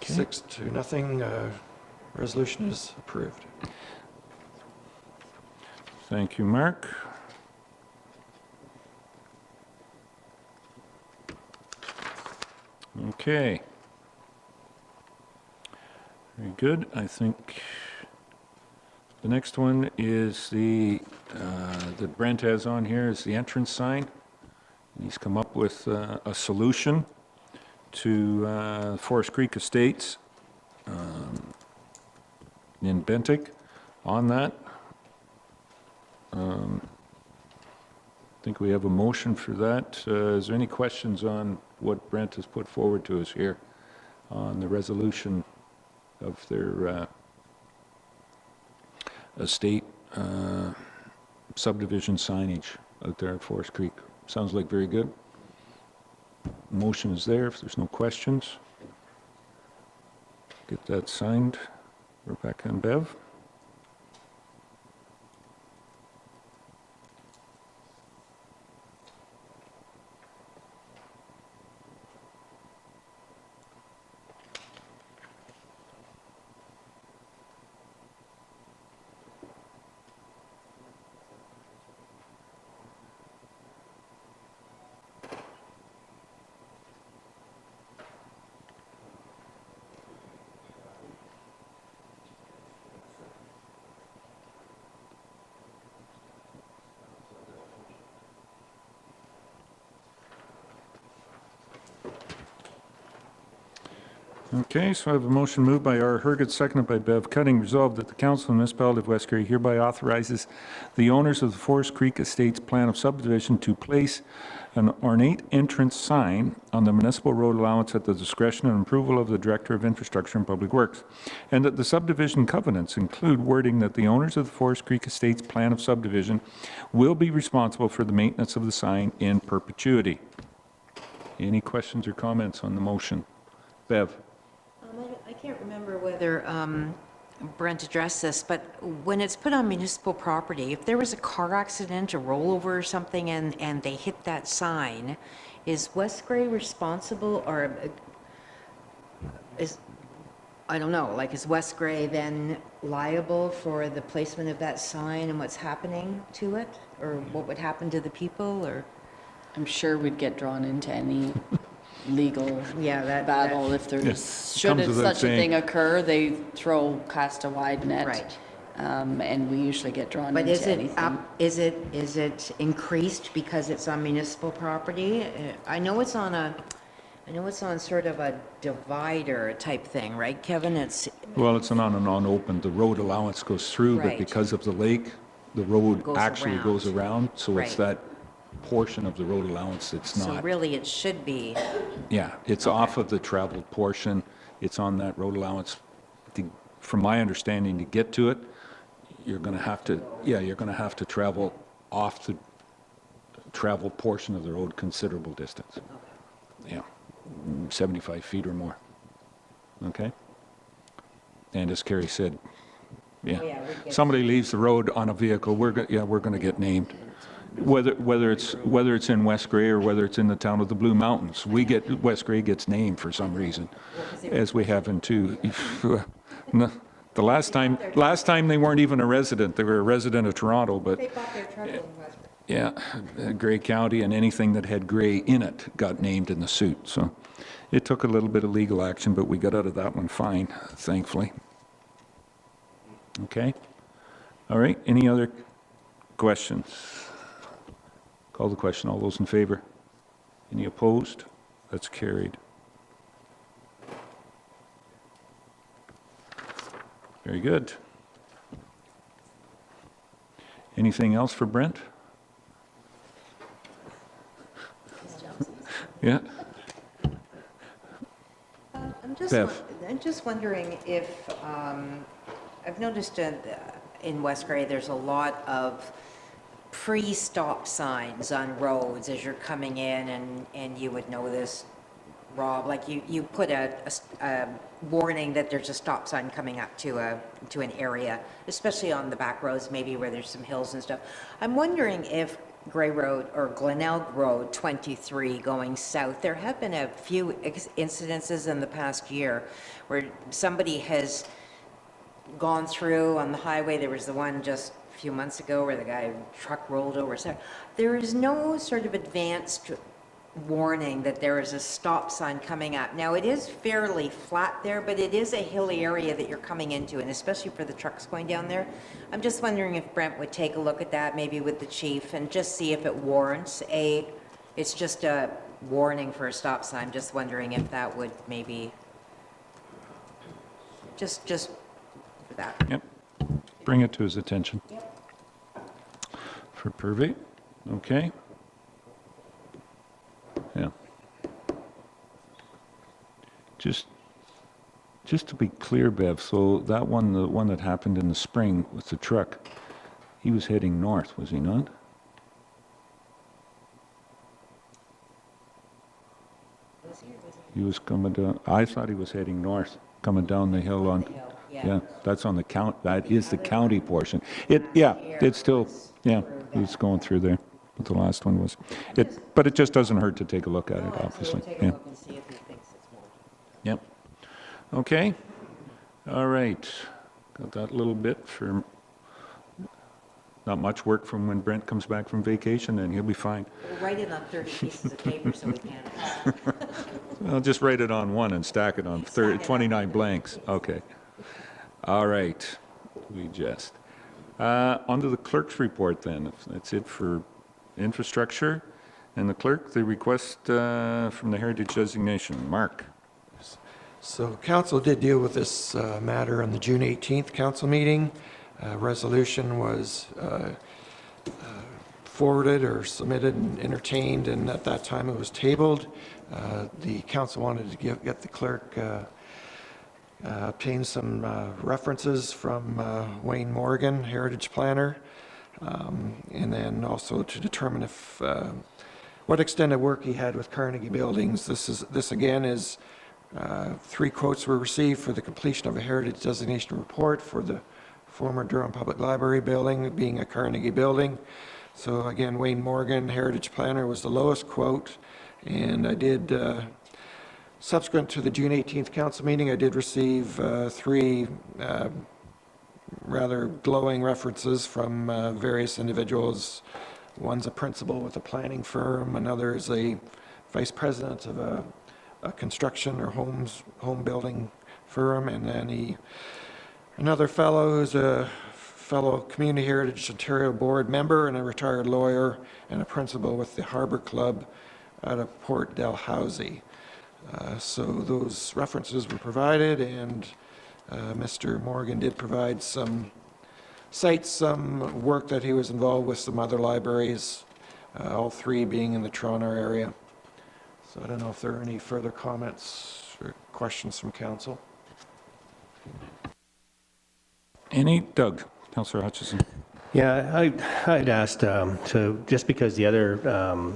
6-0, resolution is approved.
Thank you, Mark. Okay. Very good. I think the next one is that Brent has on here is the entrance sign. He's come up with a solution to Forest Creek Estates in Bentic on that. I think we have a motion for that. Is there any questions on what Brent has put forward to us here on the resolution of their estate subdivision signage out there at Forest Creek? Sounds like very good. Motion is there if there's no questions. Get that signed, Rebecca and Bev. Okay, so I have a motion moved by R. Herget, seconded by Bev Cutting. Resolved that the Council of the Municipality of West Grey hereby authorizes the owners of the Forest Creek Estates plan of subdivision to place an ornate entrance sign on the municipal road allowance at the discretion and approval of the Director of Infrastructure and Public Works, and that the subdivision covenants include wording that the owners of the Forest Creek Estates plan of subdivision will be responsible for the maintenance of the sign in perpetuity. Any questions or comments on the motion? Bev?
I can't remember whether Brent addressed this, but when it's put on municipal property, if there was a car accident, a rollover or something, and they hit that sign, is West Grey responsible, or is, I don't know, like, is West Grey then liable for the placement of that sign and what's happening to it? Or what would happen to the people, or?
I'm sure we'd get drawn into any legal battle if there's,
Yes,
should
comes without
such a
saying.
thing occur, they cast a wide net.
Right.
And we usually get drawn
But
into
is it
anything.
up, is it increased because it's on municipal property? I know it's on sort of a divider type thing, right, Kevin? It's,
Well, it's an on and on open. The road allowance goes through, but
Right.
because of the lake, the road
Goes
actually goes
around.
around, so it's
Right.
that portion of the road allowance that's
So
not,
really, it should be,
yeah, it's off of the traveled portion, it's on that road allowance. From my understanding, to get to it, you're going to have to, yeah, you're going to have to travel off the travel portion of the road considerable distance. Yeah, 75 feet or more. Okay? And as Kerry said, yeah, somebody leaves the road on a vehicle, we're going to get named. Whether it's in West Grey or whether it's in the town of the Blue Mountains, West Grey gets named for some reason, as we have in two. No, the last time they weren't even a resident, they were a resident of Toronto, but
they bought their truck in West.
yeah, Grey County and anything that had Grey in it got named in the suit. So it took a little bit of legal action, but we got out of that one fine, thankfully. Okay. All right. Any other questions? Call the question. All those in favor? Any opposed? That's carried. Very good. Anything else for Brent? Yeah. Bev.
I'm just wondering if, I've noticed in West Grey, there's a lot of pre-stop signs on roads as you're coming in, and you would know this, Rob, like you put a warning that there's a stop sign coming up to an area, especially on the back roads, maybe where there's some hills and stuff. I'm wondering if Grey Road or Glenelg Road 23 going south, there have been a few incidences in the past year where somebody has gone through on the highway. There was the one just a few months ago where the truck rolled over. So there is no sort of advanced warning that there is a stop sign coming up. Now, it is fairly flat there, but it is a hilly area that you're coming into, and especially for the trucks going down there. I'm just wondering if Brent would take a look at that, maybe with the chief, and just see if it warrants it's just a warning for a stop sign. Just wondering if that would maybe, just for that.
Yep. Bring it to his attention.
Yep.
For Purvey. Okay. Yeah. Just to be clear, Bev, so that one, the one that happened in the spring with the truck, he was heading north, was he not? He was coming down, I thought he was heading north, coming down the hill on, yeah, that's on the that is the county portion. It's still, yeah, he's going through there. But the last one was, but it just doesn't hurt to take a look at it, obviously.
Take a
Yeah.
look and see if he thinks it's more.
Yep. Okay. All right. Got that little bit for not much work from when Brent comes back from vacation, and he'll be fine.
We'll write it on 30 pieces of paper so we can.
I'll just write it on one and stack it on 29 blanks. Okay. All right. We just. On to the clerk's report then. If that's it for infrastructure. And the clerk, the request from the heritage designation. Mark.
So council did deal with this matter on the June 18th council meeting. Resolution was forwarded or submitted and entertained, and at that time it was tabled. The council wanted to get the clerk obtain some references from Wayne Morgan, heritage planner, and then also to determine if what extent of work he had with Carnegie Buildings. This again is 3 quotes were received for the completion of a heritage designation report for the former Durham Public Library building, being a Carnegie building. So again, Wayne Morgan, heritage planner, was the lowest quote, and I did. Subsequent to the June 18th council meeting, I did receive 3 rather glowing references from various individuals. One's a principal with a planning firm, another is a vice president of a construction or home building firm, and then another fellow who's a fellow Community Heritage Ontario Board member and a retired lawyer, and a principal with the Harbor Club out of Port Dalhousie. So those references were provided, and Mr. Morgan did provide some cites some work that he was involved with some other libraries, all three being in the Toronto area. So I don't know if there are any further comments or questions from council.
Any? Doug, Councillor Hutchison.
Yeah, I'd asked just because the other,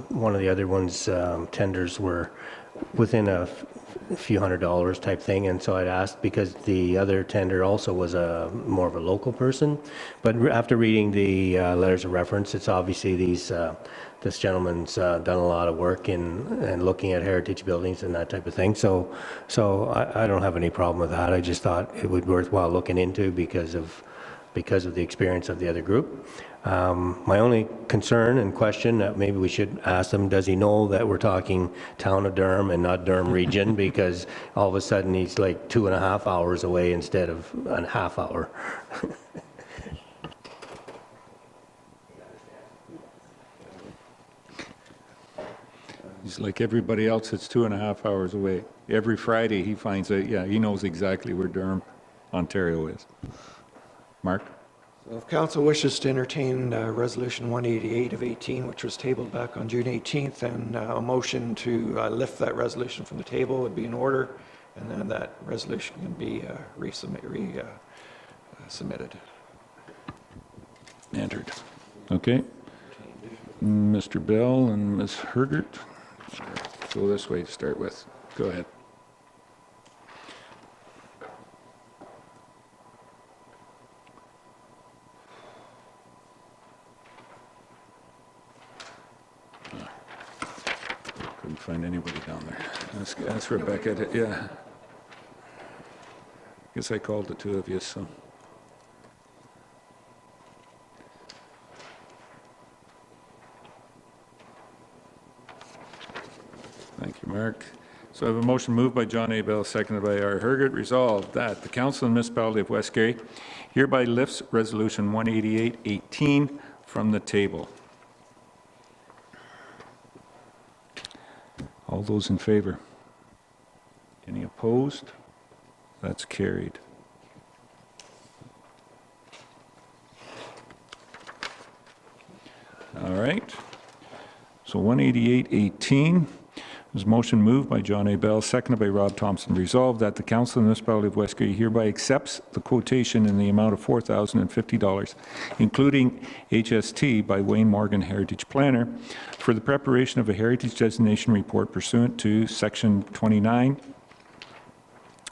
one of the other ones, tenders were within a few $100s type thing, and so I'd asked because the other tender also was more of a local person, but after reading the letters of reference, it's obviously this gentleman's done a lot of work in looking at heritage buildings and that type of thing, so I don't have any problem with that. I just thought it would be worthwhile looking into because of the experience of the other group. My only concern and question that maybe we should ask him, does he know that we're talking town of Durham and not Durham region? Because all of a sudden he's like 2.5 hours away instead of a half hour.
He's like everybody else that's 2.5 hours away. Every Friday he finds out, yeah, he knows exactly where Durham, Ontario is. Mark?
So if council wishes to entertain Resolution 188 of 18, which was tabled back on June 18th, and a motion to lift that resolution from the table would be in order, and then that resolution can be submitted.
Entered. Okay. Mr. Bell and Ms. Hergert. Go this way to start with. Go ahead. Couldn't find anybody down there. That's Rebecca. Yeah. Guess I called the two of you, so. Thank you, Mark. So I have a motion moved by John A. Bell, seconded by R. Hergert. Resolved that the Council of the Municipality of West Garry hereby lifts Resolution 188-18 from the table. All those in favor? Any opposed? That's carried. All right. So 188-18 was a motion moved by John A. Bell, seconded by Rob Thompson. Resolved that the Council of the Municipality of West Garry hereby accepts the quotation in the amount of $4,050, including HST by Wayne Morgan Heritage Planner, for the preparation of a heritage designation report pursuant to Section 29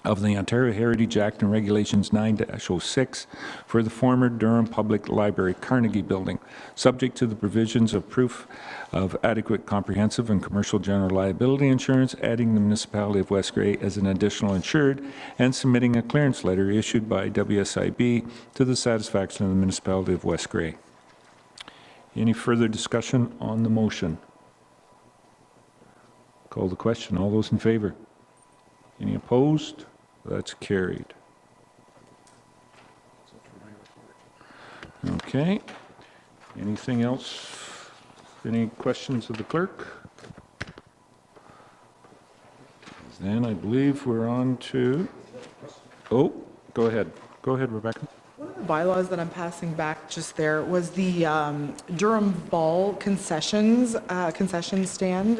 of the Ontario Heritage Act and Regulations 9-06 for the former Durham Public Library Carnegie Building, subject to the provisions of proof of adequate comprehensive and commercial general liability insurance, adding the Municipality of West Garry as an additional insured, and submitting a clearance letter issued by WSIB to the satisfaction of the Municipality of West Garry. Any further discussion on the motion? Call the question. All those in favor? Any opposed? That's carried. Okay. Anything else? Any questions of the clerk? Then I believe we're on to... Oh, go ahead. Go ahead, Rebecca.
One of the bylaws that I'm passing back just there was the Durham Ball concession stand.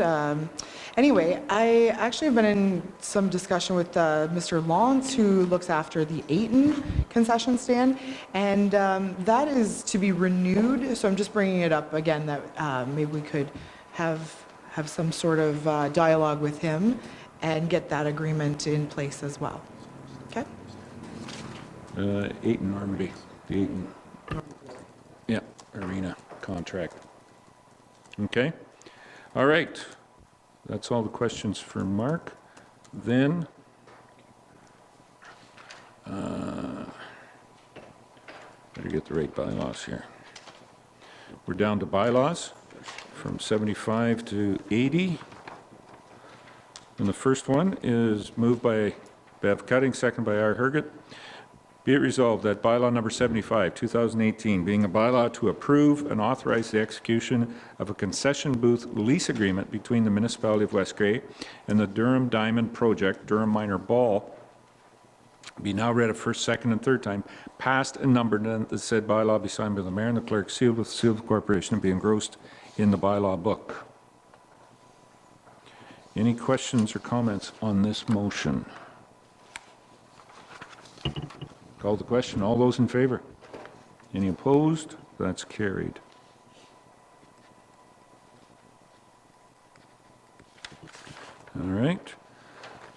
Anyway, I actually have been in some discussion with Mr. Lawrence, who looks after the Ayton concession stand, and that is to be renewed. So I'm just bringing it up again that maybe we could have some sort of dialogue with him and get that agreement in place as well. Okay?
Ayton Normandy, the Ayton, yeah, arena contract. Okay, all right. That's all the questions for Mark. Then, better get the right bylaws here. We're down to bylaws from 75 to 80. And the first one is moved by Bev Cutting, second by R. Hergert. Be it resolved that bylaw number 75, 2018, being a bylaw to approve and authorize the execution of a concession booth lease agreement between the Municipality of West Garry and the Durham Diamond Project, Durham Minor Ball, Be now read a first, second, and third time, passed and numbered, and that the said bylaw be signed by the mayor and the clerk, sealed with the seal of the corporation, and be engrossed in the bylaw book. Any questions or comments on this motion? Call the question. All those in favor? Any opposed? That's carried. All right.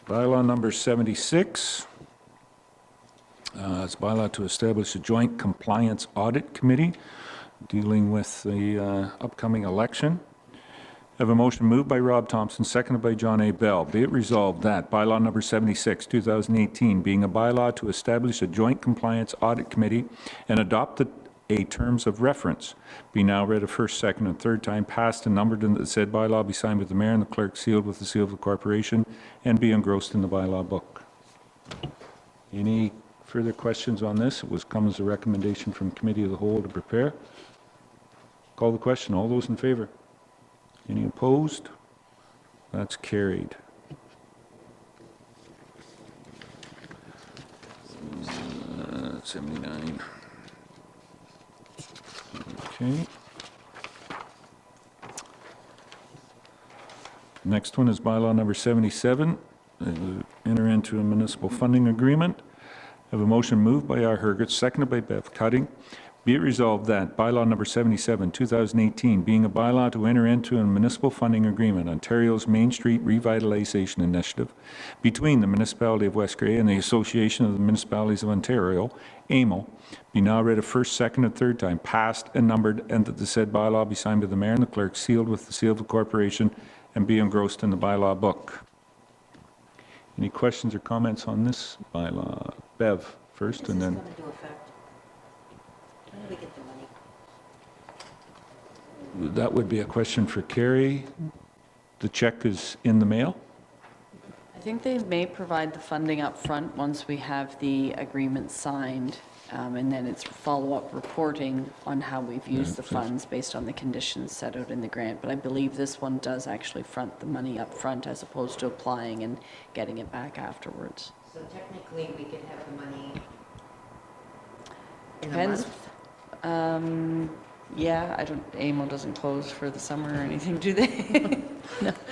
Bylaw number 76. It's bylaw to establish a joint compliance audit committee dealing with the upcoming election. I have a motion moved by Rob Thompson, seconded by John A. Bell. Be it resolved that bylaw number 76, 2018, being a bylaw to establish a joint compliance audit committee and adopt a terms of reference, be now read a first, second, and third time, passed and numbered, and that the said bylaw be signed with the mayor and the clerk, sealed with the seal of the corporation, and be engrossed in the bylaw book. Any further questions on this? It was come as a recommendation from Committee of the Whole to prepare. Call the question. All those in favor? Any opposed? That's carried. 79. Okay. Next one is bylaw number 77, enter into a municipal funding agreement. I have a motion moved by R. Hergert, seconded by Bev Cutting. Be it resolved that bylaw number 77, 2018, being a bylaw to enter into a municipal funding agreement, Ontario's Main Street Revitalization Initiative, between the Municipality of West Grey and the Association of the Municipalities of Ontario, AMO, be now read a first, second, and third time, passed and numbered, and that the said bylaw be signed by the mayor and the clerk, sealed with the seal of the corporation, and be engrossed in the bylaw book. Any questions or comments on this bylaw? Bev first, and then...
When do we get the money?
That would be a question for Carrie. The check is in the mail?
I think they may provide the funding up front once we have the agreement signed, and then it's follow-up reporting on how we've used the funds based on the conditions set out in the grant. But I believe this one does actually front the money up front as opposed to applying and getting it back afterwards.
So technically, we could have the money in a
Depends.
month?
Yeah, AMO doesn't close for the summer or anything, do they?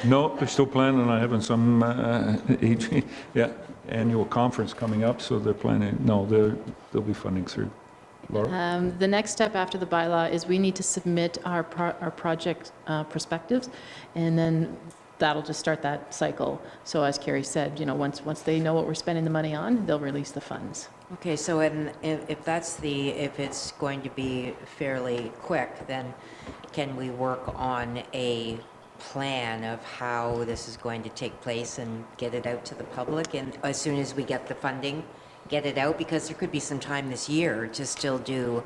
No, they're still planning on having some annual conference coming up, so they're planning, no, they'll be funding through. Laura?
The next step after the bylaw is we need to submit our project perspectives, and then that'll just start that cycle. So as Carrie said, once they know what we're spending the money on, they'll release the funds.
Okay, so if it's going to be fairly quick, then can we work on a plan of how this is going to take place and get it out to the public? And as soon as we get the funding, get it out? Because there could be some time this year to still do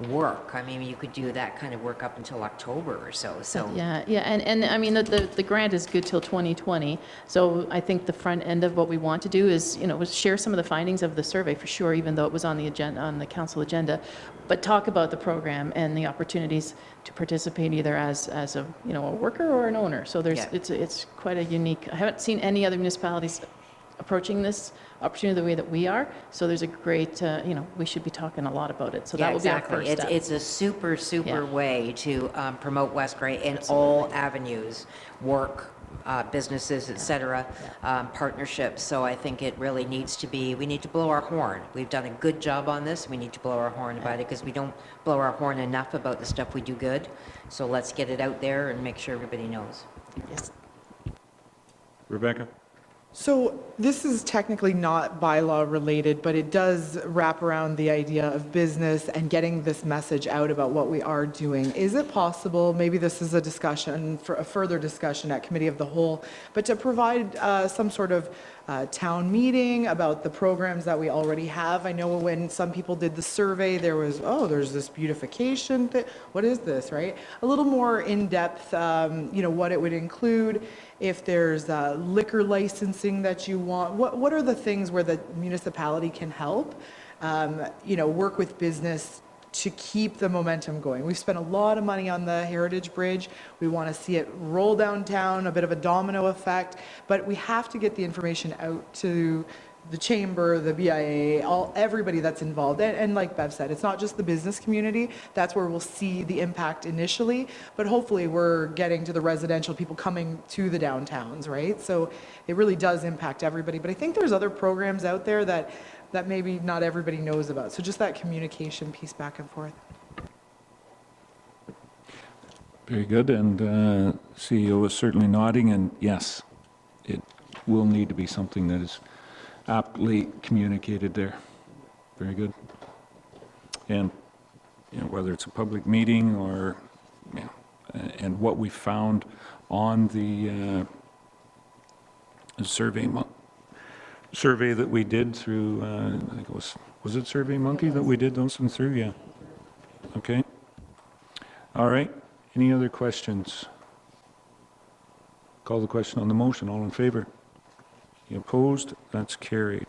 work. I mean, you could do that kind of work up until October or so.
Yeah, and I mean, the grant is good till 2020, so I think the front end of what we want to do is, was share some of the findings of the survey for sure, even though it was on the agenda, on the council agenda, but talk about the program and the opportunities to participate either as a, a worker or an owner. So it's quite a unique, I haven't seen any other municipalities approaching this opportunity the way that we are, so there's a great, we should be talking a lot about it, so that will be our first step.
It's a super way to promote West Grey in all avenues, work, businesses, et cetera, partnerships. So I think it really needs to be, we need to blow our horn. We've done a good job on this. We need to blow our horn about it because we don't blow our horn enough about the stuff we do good. So let's get it out there and make sure everybody knows.
Yes.
Rebecca?
So this is technically not bylaw related, but it does wrap around the idea of business and getting this message out about what we are doing. Is it possible, maybe this is a discussion, for a further discussion at Committee of the Whole, but to provide some sort of town meeting about the programs that we already have? I know when some people did the survey, there was, there's this beautification thing. What is this, right? A little more in-depth, what it would include. If there's liquor licensing that you want, what are the things where the municipality can help, work with business to keep the momentum going? We've spent a lot of money on the Heritage Bridge. We want to see it roll downtown, a bit of a domino effect, but we have to get the information out to the chamber, the BIA, everybody that's involved. And like Bev said, it's not just the business community. That's where we'll see the impact initially, but hopefully we're getting to the residential people coming to the downtowns, right? So it really does impact everybody. But I think there's other programs out there that maybe not everybody knows about. So just that communication piece back and forth.
Very good, and CEO is certainly nodding, and yes, it will need to be something that is aptly communicated there. Very good. And whether it's a public meeting or, and what we found on the survey that we did through, I think it was it SurveyMonkey that we did those ones through? Yeah. Okay. All right. Any other questions? Call the question on the motion. All in favor? Any opposed? That's carried.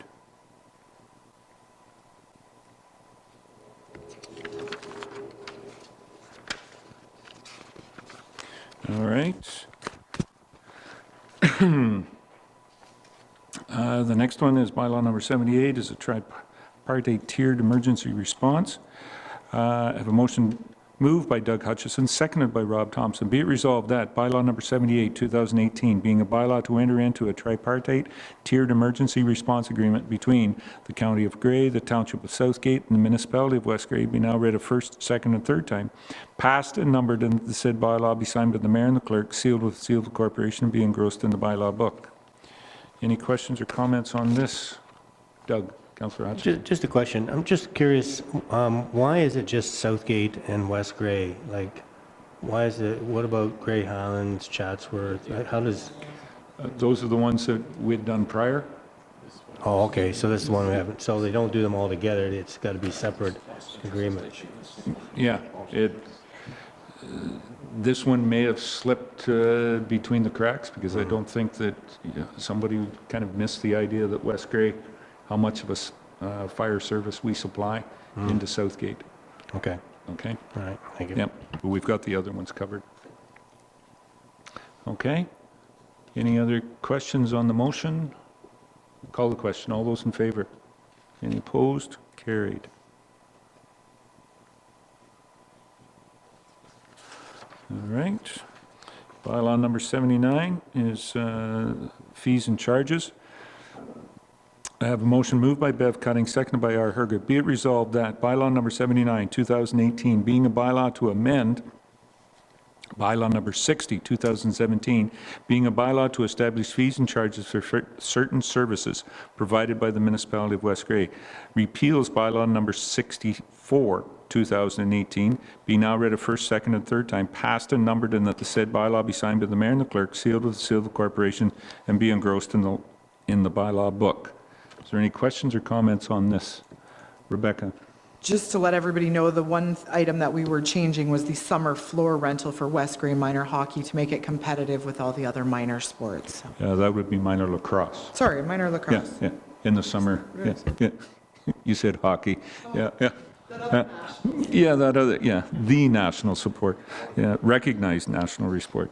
All right. The next one is bylaw number 78, is a tripartite tiered emergency response. I have a motion moved by Doug Hutchison, seconded by Rob Thompson. Be it resolved that bylaw number 78, 2018, being a bylaw to enter into a tripartite tiered emergency response agreement between the County of Grey, the Township of Southgate, and the Municipality of West Grey, be now read a first, second, and third time, passed and numbered, and the said bylaw be signed by the mayor and the clerk, sealed with the seal of the corporation, and be engrossed in the bylaw book. Any questions or comments on this? Doug? Councillor Hutchison.
Just a question. I'm just curious, why is it just Southgate and West Grey? Like, why is it, what about Grey Highlands, Chatsworth? How does...
Those are the ones that we'd done prior.
Oh, okay, so this is the one we haven't, so they don't do them all together, it's got to be separate agreements.
Yeah, this one may have slipped between the cracks because I don't think that somebody kind of missed the idea that West Grey, how much of a fire service we supply into Southgate.
Okay.
Okay?
All right, thank you.
Yep, but we've got the other ones covered. Okay? Any other questions on the motion? Call the question. All those in favor? Any opposed? Carried. All right. Bylaw number 79 is fees and charges. I have a motion moved by Bev Cutting, seconded by R. Herget. Be it resolved that bylaw number 79, 2018, being a bylaw to amend bylaw number 60, 2017, being a bylaw to establish fees and charges for certain services provided by the Municipality of West Grey, repeals bylaw number 64, 2018, be now read a first, second, and third time, passed and numbered, and that the said bylaw be signed by the mayor and the clerk, sealed with the seal of the corporation, and be engrossed in the bylaw book. Is there any questions or comments on this? Rebecca?
Just to let everybody know, the one item that we were changing was the summer floor rental for West Grey minor hockey to make it competitive with all the other minor sports.
Yeah, that would be minor lacrosse.
Sorry, minor lacrosse.
Yeah, in the summer. Yeah. You said hockey. Yeah. Yeah, that other, the national support. Yeah, recognized national sport.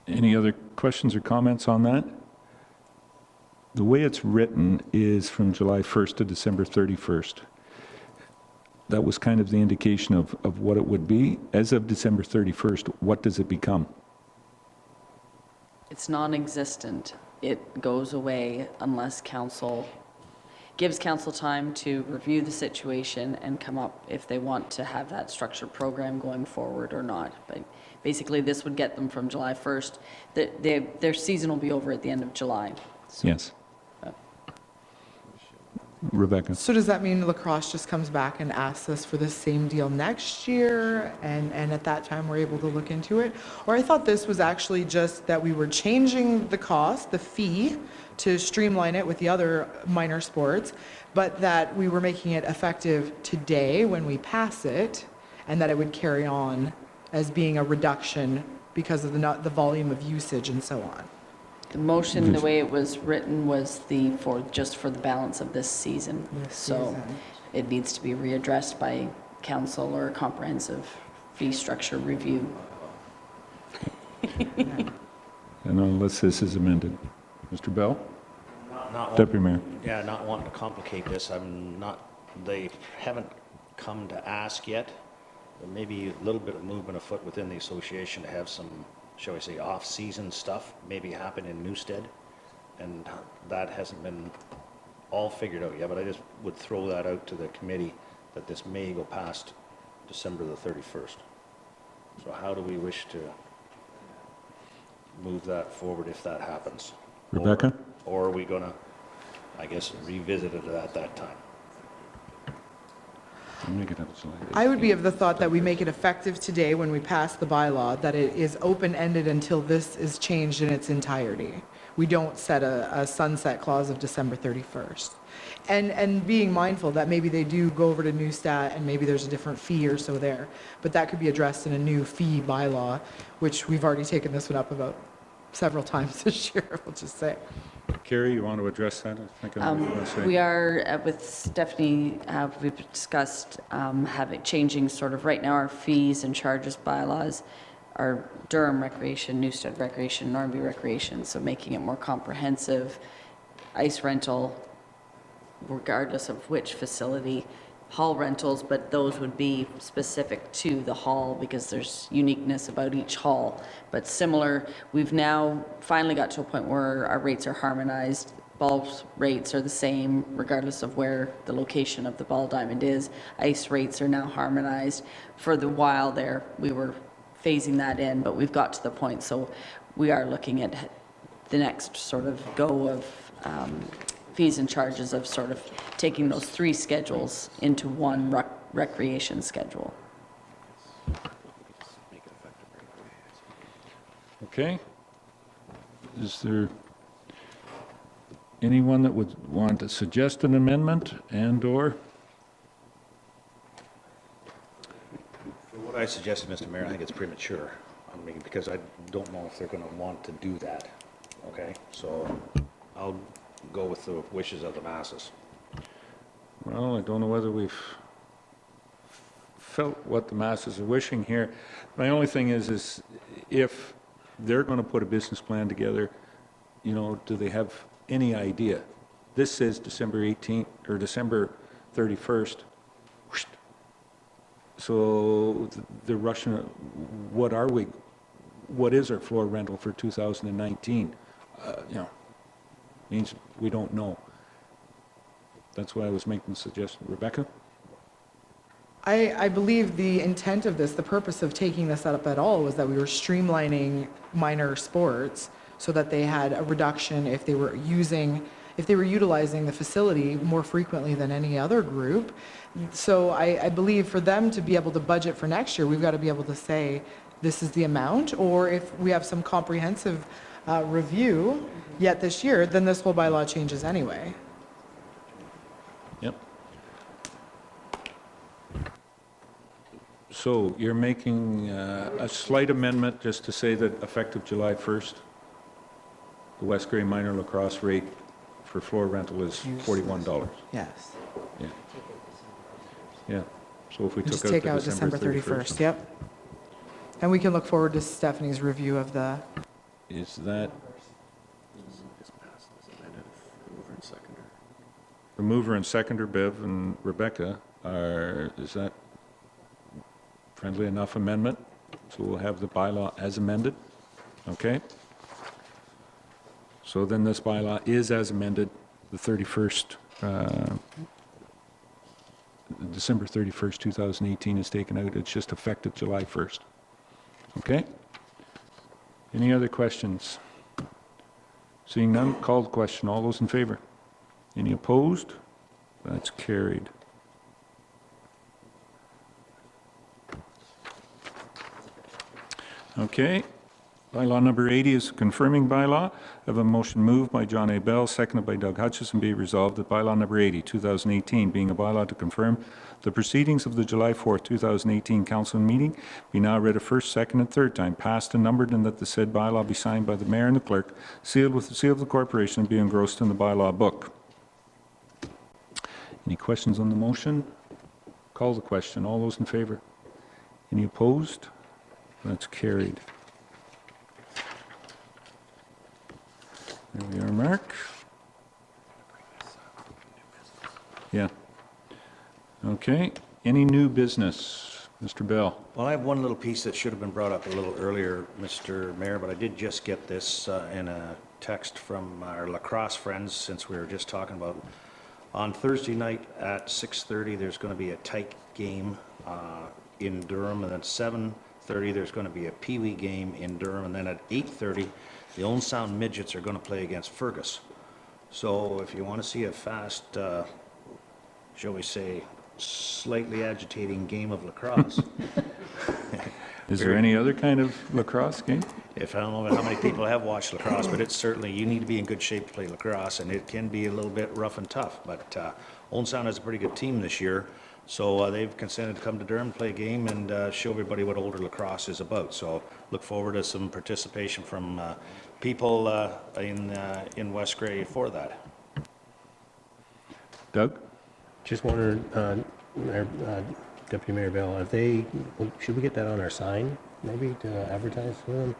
Any other questions or comments on that? The way it's written is from July 1st to December 31st. That was kind of the indication of what it would be. As of December 31st, what does it become?
It's non-existent. It goes away unless council gives council time to review the situation and come up if they want to have that structured program going forward or not. But basically, this would get them from July 1st. Their season will be over at the end of July. So,
Yes. Rebecca?
So does that mean lacrosse just comes back and asks us for the same deal next year, and at that time we're able to look into it? Or I thought this was actually just that we were changing the cost, the fee, to streamline it with the other minor sports, but that we were making it effective today when we pass it, and that it would carry on as being a reduction because of the volume of usage and so on.
The motion, the way it was written, was just for the balance of this season. So it needs to be readdressed by council or a comprehensive fee structure review.
And unless this is amended. Mr. Bell?
not
Deputy Mayor.
Yeah, not wanting to complicate this, they haven't come to ask yet, but maybe a little bit of movement afoot within the association to have some, shall we say, off-season stuff maybe happen in Newstead, and that hasn't been all figured out yet, but I just would throw that out to the committee that this may go past December the 31st. So how do we wish to move that forward if that happens?
Rebecca?
Or are we going to, I guess, revisit it at that time?
I would be of the thought that we make it effective today when we pass the bylaw, that it is open-ended until this is changed in its entirety. We don't set a sunset clause of December 31st. And being mindful that maybe they do go over to Newstat and maybe there's a different fee or so there, but that could be addressed in a new fee bylaw, which we've already taken this one up about several times this year, we'll just say.
Carrie, you want to address that? I think I know what you want to say.
We are, with Stephanie, we've discussed changing sort of, right now our fees and charges bylaws are Durham Recreation, Newstead Recreation, Normanby Recreation, so making it more comprehensive, ice rental, regardless of which facility, hall rentals, but those would be specific to the hall because there's uniqueness about each hall. But similar, we've now finally got to a point where our rates are harmonized. Ball rates are the same regardless of where the location of the ball diamond is. Ice rates are now harmonized. For the while there, we were phasing that in, but we've got to the point, so we are looking at the next sort of go of fees and charges of sort of taking those three schedules into one recreation schedule.
Okay. Is there anyone that would want to suggest an amendment and/or?
What I suggested, Mr. Mayor, I think it's premature. I mean, because I don't know if they're going to want to do that. Okay, so I'll go with the wishes of the masses.
Well, I don't know whether we've felt what the masses are wishing here. My only thing is if they're going to put a business plan together, you know, do they have any idea? This says December 18th or December 31st. Whoosh. So they're rushing. What is our floor rental for 2019? You know, means we don't know. That's why I was making the suggestion. Rebecca?
I believe the intent of this, the purpose of taking this up at all, was that we were streamlining minor sports so that they had a reduction if they were utilizing the facility more frequently than any other group. So I believe for them to be able to budget for next year, we've got to be able to say, this is the amount, or if we have some comprehensive review yet this year, then this whole bylaw changes anyway.
Yep. So you're making a slight amendment just to say that effective July 1st, the West Grey minor lacrosse rate for floor rental is $41.
Yes.
Yeah. Yeah. So if we took
Just
out
take
the
out December 31st, yep. And we can look forward to Stephanie's review of the,
Is that? The mover and seconder, Bev and Rebecca, is that friendly enough amendment? So we'll have the bylaw as amended, okay? So then this bylaw is as amended, the 31st, December 31st, 2018 is taken out. It's just effective July 1st. Okay? Any other questions? Seeing none, call the question. All those in favor? Any opposed? That's carried. Okay. Bylaw number 80 is a confirming bylaw. I have a motion moved by John A. Bell, seconded by Doug Hutchison, be resolved that bylaw number 80, 2018, being a bylaw to confirm the proceedings of the July 4th, 2018 council meeting, be now read a first, second, and third time, passed and numbered, and that the said bylaw be signed by the mayor and the clerk, sealed with the seal of the corporation, and be engrossed in the bylaw book. Any questions on the motion? Call the question. All those in favor? Any opposed? That's carried. There we are, Mark. Yeah. Okay, any new business? Mr. Bell?
Well, I have one little piece that should have been brought up a little earlier, Mr. Mayor, but I did just get this in a text from our lacrosse friends, since we were just talking about. On Thursday night at 6:30, there's going to be a tight game in Durham, and then 7:30, there's going to be a Pee Wee game in Durham, and then at 8:30, the Old Sound Midgets are going to play against Fergus. So if you want to see a fast, shall we say, slightly agitating game of lacrosse.
Is there any other kind of lacrosse game?
If I don't know how many people have watched lacrosse, but it's certainly, you need to be in good shape to play lacrosse, and it can be a little bit rough and tough. But Old Sound has a pretty good team this year, so they've consented to come to Durham, play a game, and show everybody what older lacrosse is about. So look forward to some participation from people in West Grey for that.
Doug?
Just wondered, Deputy Mayor Bell, should we get that on our sign, maybe, to advertise for them?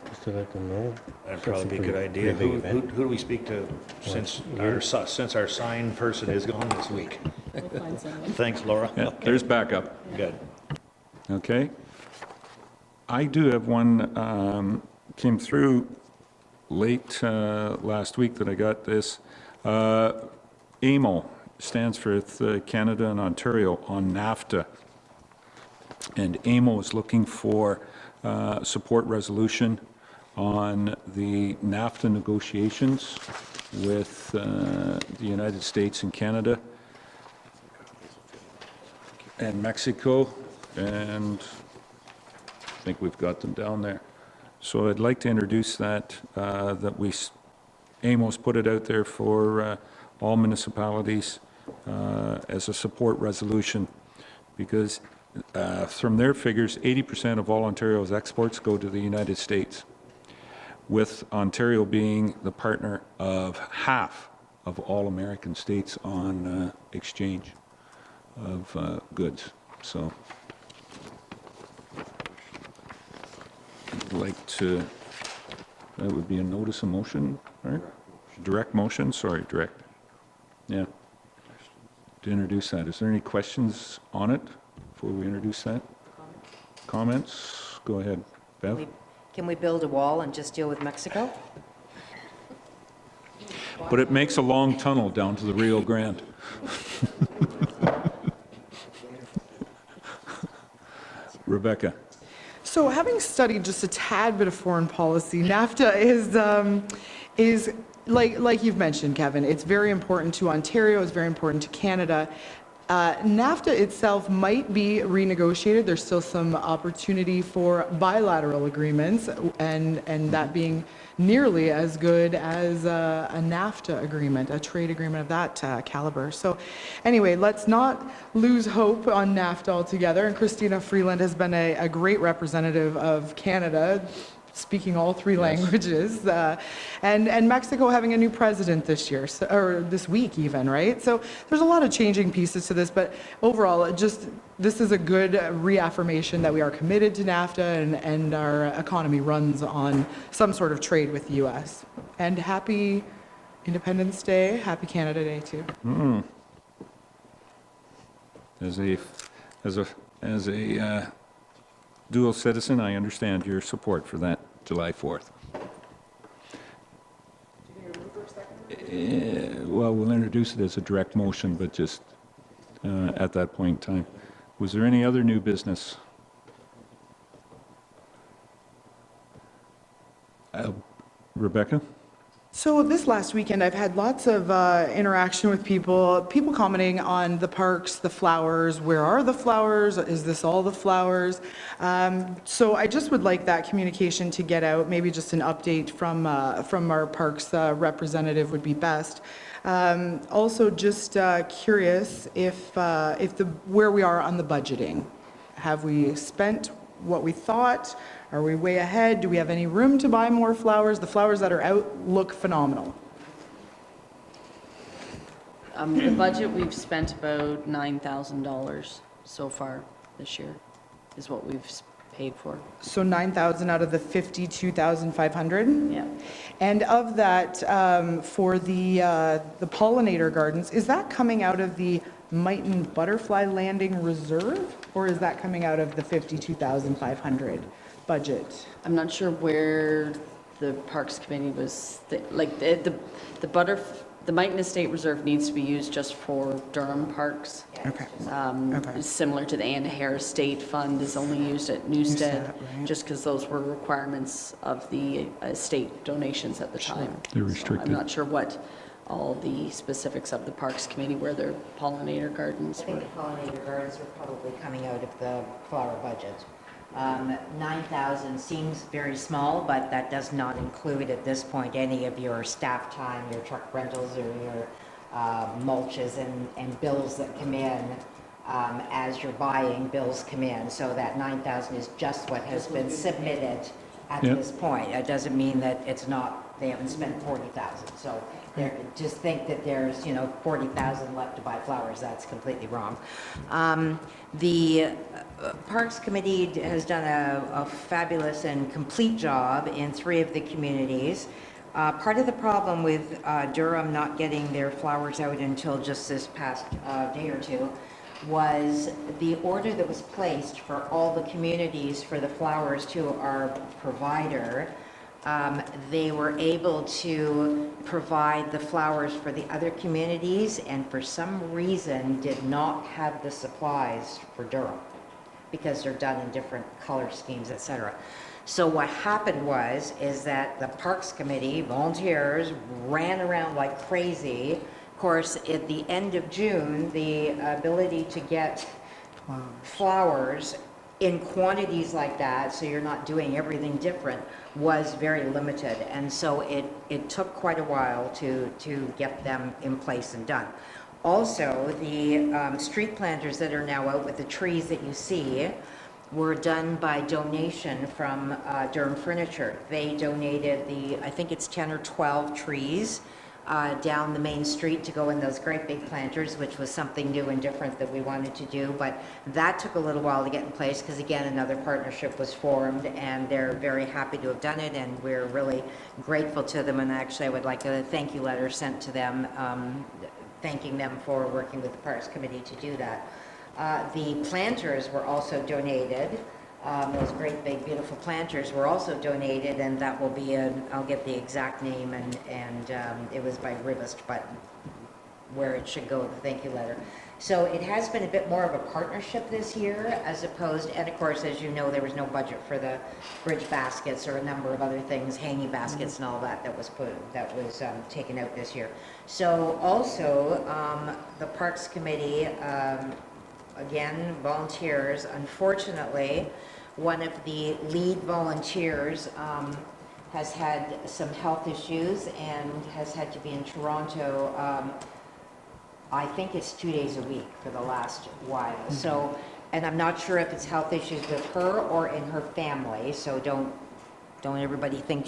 Just to let them know?
That'd probably be a good idea. Who do we speak to since our sign person is gone this week?
We'll find someone.
Thanks, Laura.
Yeah, there's backup.
Good.
Okay. I do have one, came through late last week that I got this. AMO stands for Canada and Ontario on NAFTA. And AMO is looking for support resolution on the NAFTA negotiations with the United States and Canada and Mexico, and I think we've got them down there. So I'd like to introduce that, AMO's put it out there for all municipalities as a support resolution, because from their figures, 80% of all Ontario's exports go to the United States, with Ontario being the partner of half of all American states on exchange of goods. So I'd like to, that would be a notice of motion, right? Direct motion, sorry, direct. Yeah. To introduce that. Is there any questions on it before we introduce that? Comments? Go ahead. Bev?
Can we build a wall and just deal with Mexico?
But it makes a long tunnel down to the Rio Grande. Rebecca?
So having studied just a tad bit of foreign policy, NAFTA is like you've mentioned, Kevin, it's very important to Ontario, it's very important to Canada. NAFTA itself might be renegotiated. There's still some opportunity for bilateral agreements, and that being nearly as good as a NAFTA agreement, a trade agreement of that caliber. So anyway, let's not lose hope on NAFTA altogether. And Christina Freeland has been a great representative of Canada, speaking all three languages, and Mexico having a new president this year, or this week even, right? So there's a lot of changing pieces to this, but overall, this is a good reaffirmation that we are committed to NAFTA and our economy runs on some sort of trade with the U.S. And happy Independence Day, happy Canada Day too.
As a dual citizen, I understand your support for that July 4th. Well, we'll introduce it as a direct motion, but just at that point in time. Was there any other new business? Rebecca?
So this last weekend, I've had lots of interaction with people commenting on the parks, the flowers. Where are the flowers? Is this all the flowers? So I just would like that communication to get out. Maybe just an update from our parks representative would be best. Also, just curious if where we are on the budgeting. Have we spent what we thought? Are we way ahead? Do we have any room to buy more flowers? The flowers that are out look phenomenal.
The budget, we've spent about $9,000 so far this year, is what we've paid for.
So 9,000 out of the 52,500?
Yeah.
And of that, for the pollinator gardens, is that coming out of the Mighton Butterfly Landing Reserve? Or is that coming out of the 52,500 budget?
I'm not sure where the Parks Committee was, the Mighton Estate Reserve needs to be used just for Durham parks.
Okay. Okay.
Similar to the Anna Hare Estate Fund is only used at Newstead,
right.
just because those were requirements of the estate donations at the time.
They're
So
restricted.
I'm not sure what all the specifics of the Parks Committee, where their pollinator gardens
I think
were.
the pollinator gardens are probably coming out of the flower budget. 9,000 seems very small, but that does not include at this point any of your staff time, your truck rentals, or your mulches and bills that come in. As you're buying, bills come in. So that 9,000 is just what has been submitted at
Yep.
this point. It doesn't mean that it's not, they haven't spent 40,000. So just think that there's, 40,000 left to buy flowers. That's completely wrong. The Parks Committee has done a fabulous and complete job in 3 of the communities. Part of the problem with Durham not getting their flowers out until just this past day or two was the order that was placed for all the communities for the flowers to our provider. They were able to provide the flowers for the other communities, and for some reason did not have the supplies for Durham because they're done in different color schemes, etc. So what happened is that the Parks Committee, volunteers, ran around like crazy. Of course, at the end of June, the ability to get flowers in quantities like that, so you're not doing everything different, was very limited. And so it took quite a while to get them in place and done. Also, the street planters that are now out with the trees that you see were done by donation from Durham Furniture. They donated I think it's 10 or 12 trees down the main street to go in those great big planters, which was something new and different that we wanted to do. But that took a little while to get in place because, again, another partnership was formed, and they're very happy to have done it, and we're really grateful to them. And actually, I would like a thank you letter sent to them, thanking them for working with the Parks Committee to do that. The planters were also donated. Those great big beautiful planters were also donated, and that will be I'll get the exact name, and it was by Rivest, but where it should go, the thank you letter. So it has been a bit more of a partnership this year as opposed, and of course, as you know, there was no budget for the bridge baskets or a number of other things, hanging baskets and all that was taken out this year. So also, the Parks Committee, again, volunteers, unfortunately, one of the lead volunteers has had some health issues and has had to be in Toronto. I think it's 2 days a week for the last while. So, and I'm not sure if it's health issues with her or in her family. So don't everybody think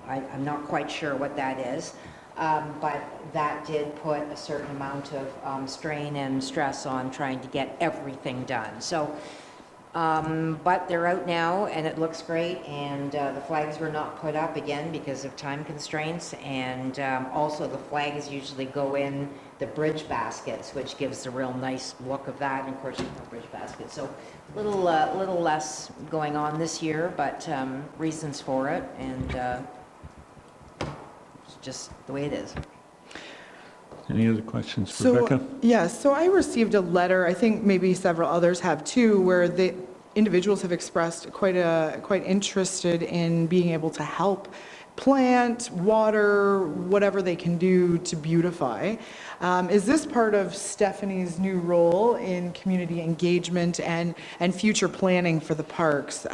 I'm not quite sure what that is. But that did put a certain amount of strain and stress on trying to get everything done. So, but they're out now, and it looks great, and the flags were not put up again because of time constraints, and also the flags usually go in the bridge baskets, which gives the real nice look of that, and of course, you have bridge baskets. So little less going on this year, but reasons for it, and it's just the way it is.
Any other questions for
So,
Becca?
yes, so I received a letter, I think maybe several others have too, where the individuals have expressed quite interested in being able to help plant, water, whatever they can do to beautify. Is this part of Stephanie's new role in community engagement and future planning for the parks?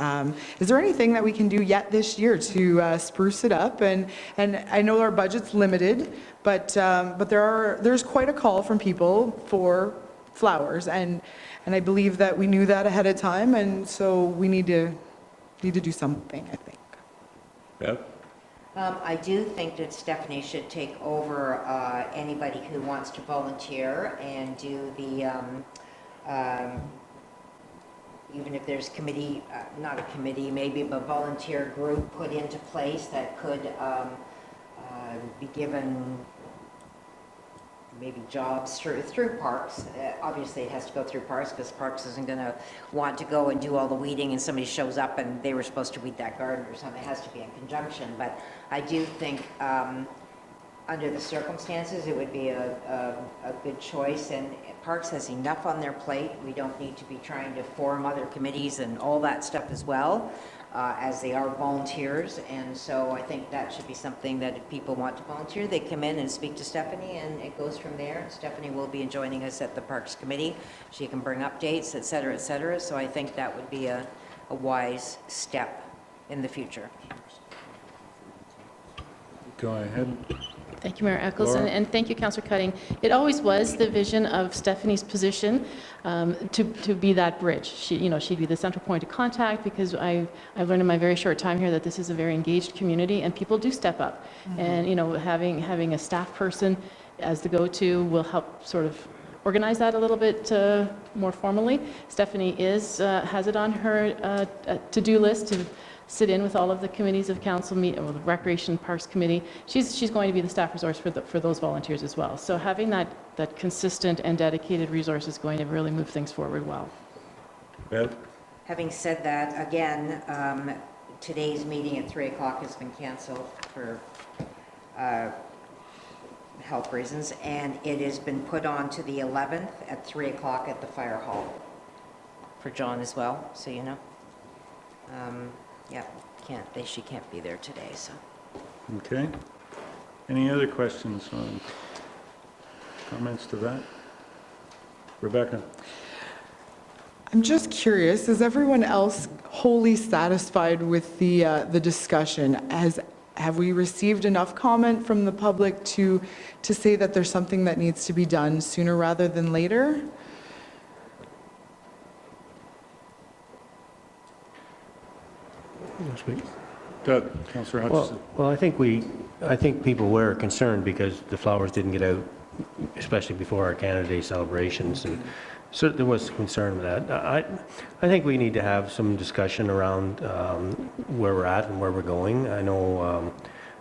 Is there anything that we can do yet this year to spruce it up? And I know our budget's limited, but there's quite a call from people for flowers, and I believe that we knew that ahead of time, and so we need to do something, I think.
Bev?
I do think that Stephanie should take over anybody who wants to volunteer and do the even if there's committee, not a committee, maybe a volunteer group put into place that could be given maybe jobs through parks. Obviously, it has to go through parks because parks isn't going to want to go and do all the weeding and somebody shows up and they were supposed to weed that garden or something. It has to be in conjunction. But I do think under the circumstances, it would be a good choice. And Parks has enough on their plate. We don't need to be trying to form other committees and all that stuff as well, as they are volunteers. And so I think that should be something that if people want to volunteer, they come in and speak to Stephanie, and it goes from there. Stephanie will be joining us at the Parks Committee. She can bring updates, et cetera, et cetera. So I think that would be a wise step in the future.
Go ahead.
Thank you, Mayor Eccles,
Laura?
and thank you, Councillor Cutting. It always was the vision of Stephanie's position to be that bridge. She'd be the central point of contact, because I've learned in my very short time here that this is a very engaged community, and people do step up. And having a staff person as the go-to will help sort of organize that a little bit more formally. Stephanie has it on her to-do list to sit in with all of the committees of council, or the Recreation Parks Committee. She's going to be the staff resource for those volunteers as well. So having that consistent and dedicated resource is going to really move things forward well.
Bev?
Having said that, again, today's meeting at 3 o'clock has been canceled for health reasons, and it has been put on to the 11th at 3 o'clock at the fire hall for John as well, so you know. Yeah, she can't be there today, so.
Okay. Any other questions on comments to that? Rebecca?
I'm just curious, is everyone else wholly satisfied with the discussion? Have we received enough comment from the public to say that there's something that needs to be done sooner rather than later?
Doug, Councillor Hutchison.
Well, I think people were concerned because the flowers didn't get out, especially before our Canada Day celebrations, and so there was concern with that. I think we need to have some discussion around where we're at and where we're going. I know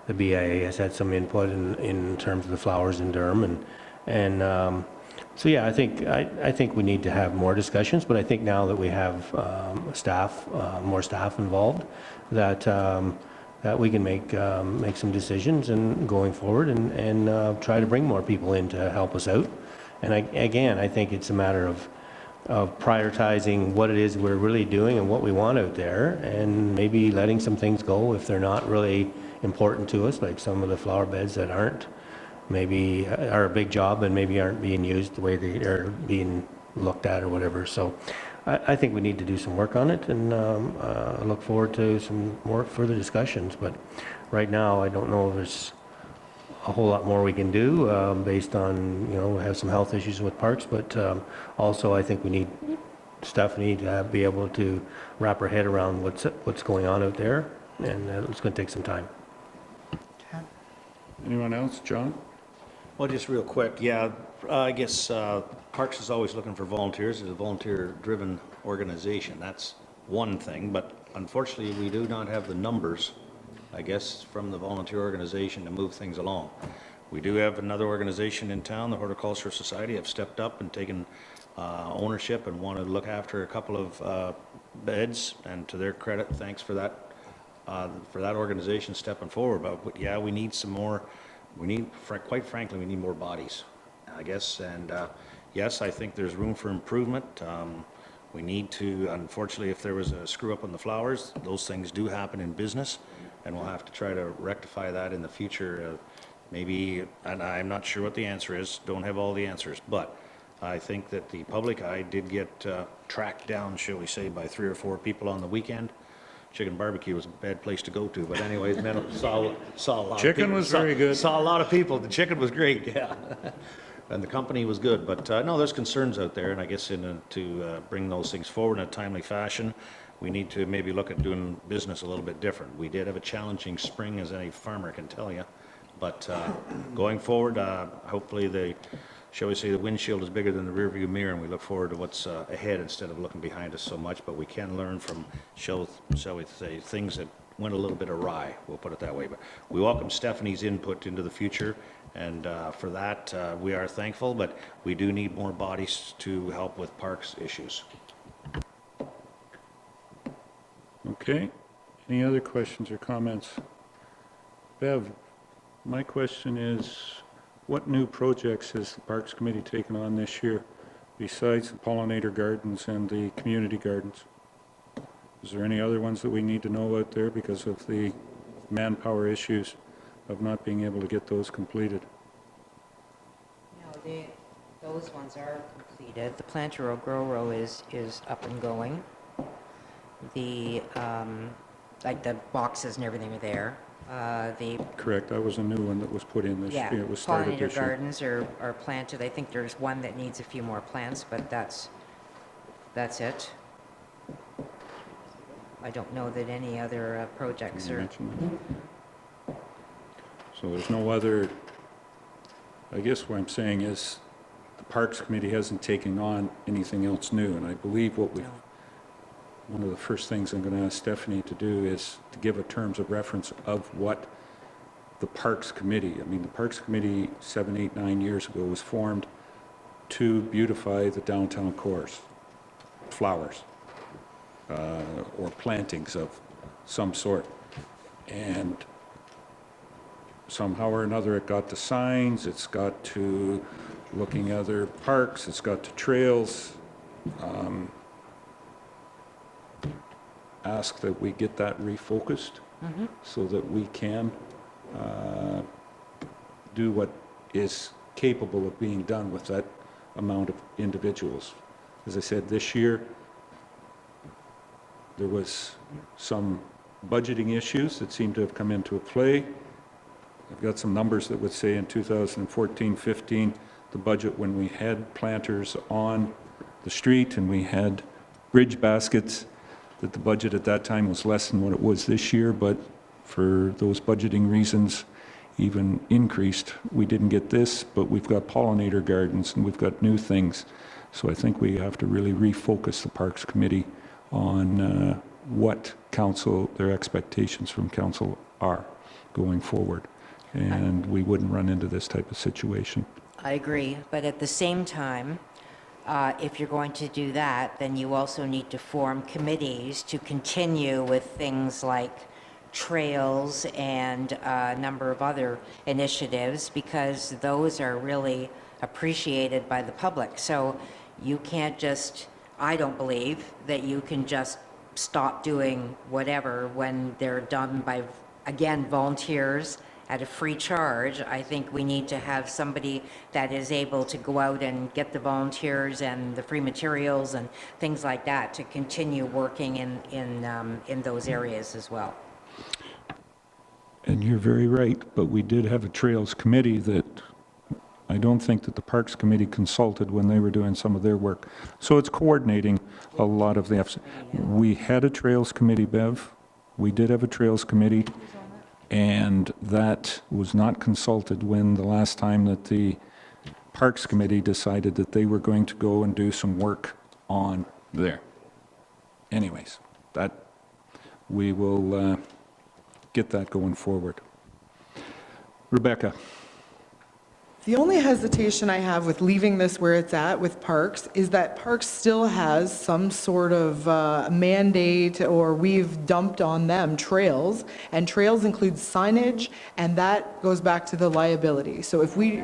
the BIA has had some input in terms of the flowers in Durham, and so yeah, I think we need to have more discussions. But I think now that we have more staff involved, that we can make some decisions and going forward and try to bring more people in to help us out. And I think it's a matter of prioritizing what it is we're really doing and what we want out there, and maybe letting some things go if they're not really important to us, like some of the flower beds that maybe are a big job and maybe aren't being used the way they are being looked at or whatever. So I think we need to do some work on it, and I look forward to some more further discussions. But right now, I don't know if there's a whole lot more we can do based on, we have some health issues with parks, but also I think we need Stephanie to be able to wrap her head around what's going on out there, and it's going to take some time.
Anyone else? John?
Well, just real quick, yeah, I guess Parks is always looking for volunteers. It's a volunteer-driven organization. That's one thing, but unfortunately, we do not have the numbers, I guess, from the volunteer organization to move things along. We do have another organization in town, the Horticultural Society, have stepped up and taken ownership and want to look after a couple of beds, and to their credit, thanks for that organization stepping forward. But yeah, we need some more. Quite frankly, we need more bodies, I guess. And yes, I think there's room for improvement. We need to, unfortunately, if there was a screw up on the flowers, those things do happen in business, and we'll have to try to rectify that in the future. Maybe, and I'm not sure what the answer is, don't have all the answers, but I think that the public eye did get tracked down, shall we say, by 3 or 4 people on the weekend. Chicken barbecue was a bad place to go to, but anyways, saw a lot of
Chicken
people.
was very good.
Saw a lot of people. The chicken was great, yeah. And the company was good, but no, there's concerns out there, and I guess to bring those things forward in a timely fashion, we need to maybe look at doing business a little bit different. We did have a challenging spring, as any farmer can tell you, but going forward, hopefully shall we say, the windshield is bigger than the rearview mirror, and we look forward to what's ahead instead of looking behind us so much, but we can learn from, shall we say, things that went a little bit awry, we'll put it that way. But we welcome Stephanie's input into the future, and for that, we are thankful, but we do need more bodies to help with parks issues.
Okay. Any other questions or comments? Bev, my question is, what new projects has the Parks Committee taken on this year besides the pollinator gardens and the community gardens? Is there any other ones that we need to know out there because of the manpower issues of not being able to get those completed?
No, those ones are completed. The Planter Row Grow Row is up and going. The, like the boxes and everything are there. The
Correct, that was a new one that was put in this year. It was started
pollinator
this year.
gardens are planted. I think there's one that needs a few more plants, but that's it. I don't know that any other projects
Can you
are.
mention that? So there's no other, I guess what I'm saying is the Parks Committee hasn't taken on anything else new, and I believe what we, one of the first things I'm going to ask Stephanie to do is to give a terms of reference of what the Parks Committee, I mean, the Parks Committee 7, 8, 9 years ago was formed to beautify the downtown cores, flowers, or plantings of some sort. And somehow or another, it got to signs, it's got to looking at other parks, it's got to trails. Ask that we get that refocused so that we can do what is capable of being done with that amount of individuals. As I said, this year, there was some budgeting issues that seem to have come into play. I've got some numbers that would say in 2014-15, the budget when we had planters on the street and we had bridge baskets, that the budget at that time was less than what it was this year, but for those budgeting reasons, even increased. We didn't get this, but we've got pollinator gardens and we've got new things. So I think we have to really refocus the Parks Committee on what council, their expectations from council are going forward. And we wouldn't run into this type of situation.
I agree, but at the same time, if you're going to do that, then you also need to form committees to continue with things like trails and a number of other initiatives, because those are really appreciated by the public. So you can't just, I don't believe that you can just stop doing whatever when they're done by, again, volunteers at a free charge. I think we need to have somebody that is able to go out and get the volunteers and the free materials and things like that to continue working in those areas as well.
And you're very right, but we did have a Trails Committee that I don't think that the Parks Committee consulted when they were doing some of their work. So it's coordinating a lot of the efforts. We had a Trails Committee, Bev. We did have a Trails Committee, and that was not consulted when the last time that the Parks Committee decided that they were going to go and do some work on there. Anyways, that we will get that going forward. Rebecca.
The only hesitation I have with leaving this where it's at with Parks is that Parks still has some sort of mandate, or we've dumped on them trails, and trails include signage, and that goes back to the liability. So if we...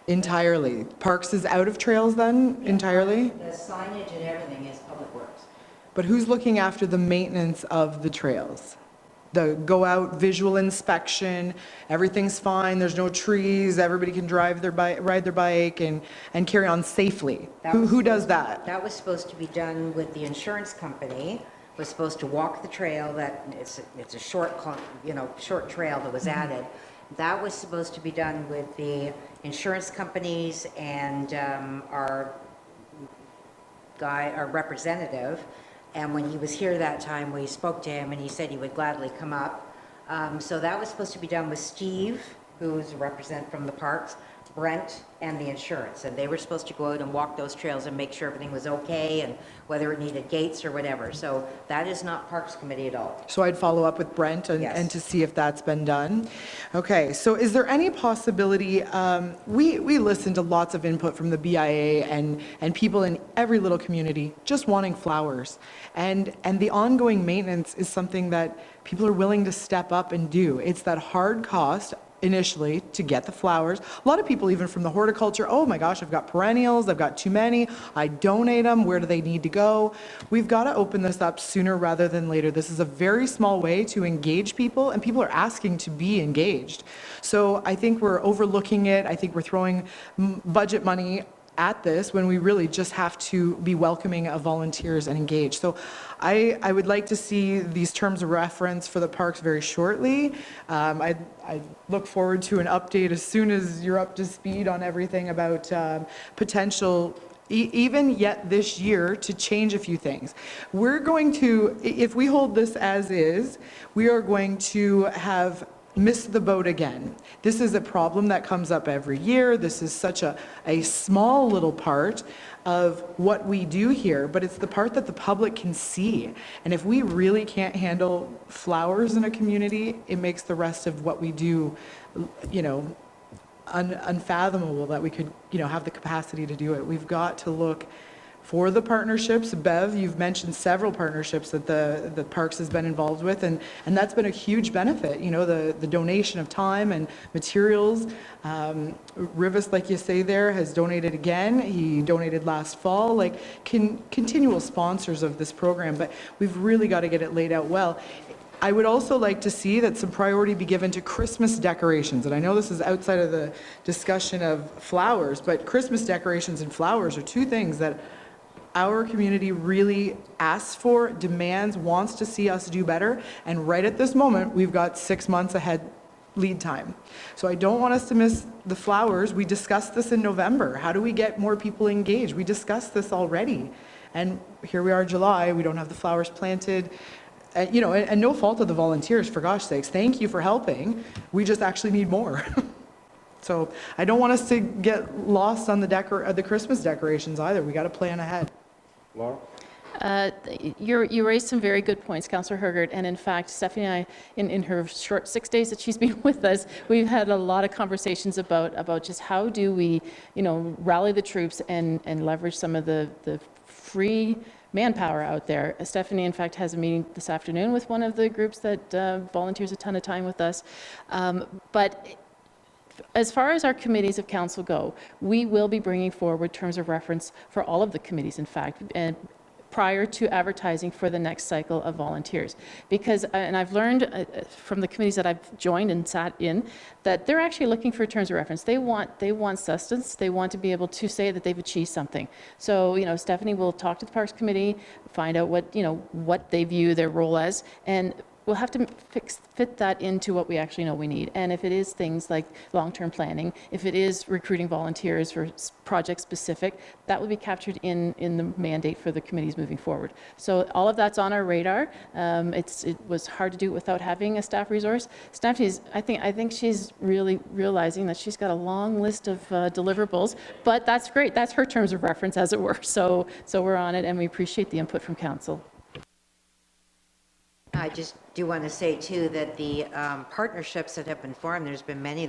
Entirely. Parks is out of trails then, entirely?
The signage and everything is Public Works.
But who's looking after the maintenance of the trails? The go out visual inspection, everything's fine, there's no trees, everybody can drive their bike, ride their bike and carry on safely. Who does that?
That was supposed to be done with the insurance company, was supposed to walk the trail, that it's a short, short trail that was added. That was supposed to be done with the insurance companies and our representative. And when he was here that time, we spoke to him and he said he would gladly come up. So that was supposed to be done with Steve, who's a representative from the parks. Brent and the insurance, and they were supposed to go out and walk those trails and make sure everything was okay and whether it needed gates or whatever. So that is not Parks Committee at all.
So I'd follow up with Brent
Yes.
and to see if that's been done. Okay, so is there any possibility, we listened to lots of input from the BIA and people in every little community just wanting flowers. And the ongoing maintenance is something that people are willing to step up and do. It's that hard cost initially to get the flowers. A lot of people, even from the horticulture, oh my gosh, I've got perennials, I've got too many, I donate them, where do they need to go? We've got to open this up sooner rather than later. This is a very small way to engage people, and people are asking to be engaged. So I think we're overlooking it. I think we're throwing budget money at this when we really just have to be welcoming of volunteers and engage. So I would like to see these terms of reference for the parks very shortly. I look forward to an update as soon as you're up to speed on everything about potential even yet this year to change a few things. We're going to, if we hold this as is, we are going to have missed the boat again. This is a problem that comes up every year. This is such a small little part of what we do here, but it's the part that the public can see. And if we really can't handle flowers in a community, it makes the rest of what we do, you know, unfathomable that we could, you know, have the capacity to do it. We've got to look for the partnerships. Bev, you've mentioned several partnerships that the Parks has been involved with, and that's been a huge benefit, you know, the donation of time and materials. Rivas, like you say there, has donated again. He donated last fall, like continual sponsors of this program, but we've really got to get it laid out well. I would also like to see that some priority be given to Christmas decorations. And I know this is outside of the discussion of flowers, but Christmas decorations and flowers are two things that our community really asks for, demands, wants to see us do better. And right at this moment, we've got 6 months ahead lead time. So I don't want us to miss the flowers. We discussed this in November. How do we get more people engaged? We discussed this already. And here we are, July, we don't have the flowers planted. You know, and no fault of the volunteers, for gosh sakes. Thank you for helping. We just actually need more. So I don't want us to get lost on the Christmas decorations either. We got to plan ahead.
Laura?
You raised some very good points, Councillor Hergert, and in fact, Stephanie and I, in her short 6 days that she's been with us, we've had a lot of conversations about just how do we, you know, rally the troops and leverage some of the free manpower out there. Stephanie, in fact, has a meeting this afternoon with one of the groups that volunteers a ton of time with us. But as far as our committees of council go, we will be bringing forward terms of reference for all of the committees, in fact, and prior to advertising for the next cycle of volunteers. Because, and I've learned from the committees that I've joined and sat in, that they're actually looking for terms of reference. They want sustenance. They want to be able to say that they've achieved something. So, you know, Stephanie will talk to the Parks Committee, find out what they view their role as, and we'll have to fit that into what we actually know we need. And if it is things like long-term planning, if it is recruiting volunteers for project specific, that will be captured in the mandate for the committees moving forward. So all of that's on our radar. It was hard to do it without having a staff resource. Stephanie's, I think she's really realizing that she's got a long list of deliverables, but that's great. That's her terms of reference, as it were. So we're on it, and we appreciate the input from council.
I just do want to say, too, that the partnerships that have been formed, there's been many.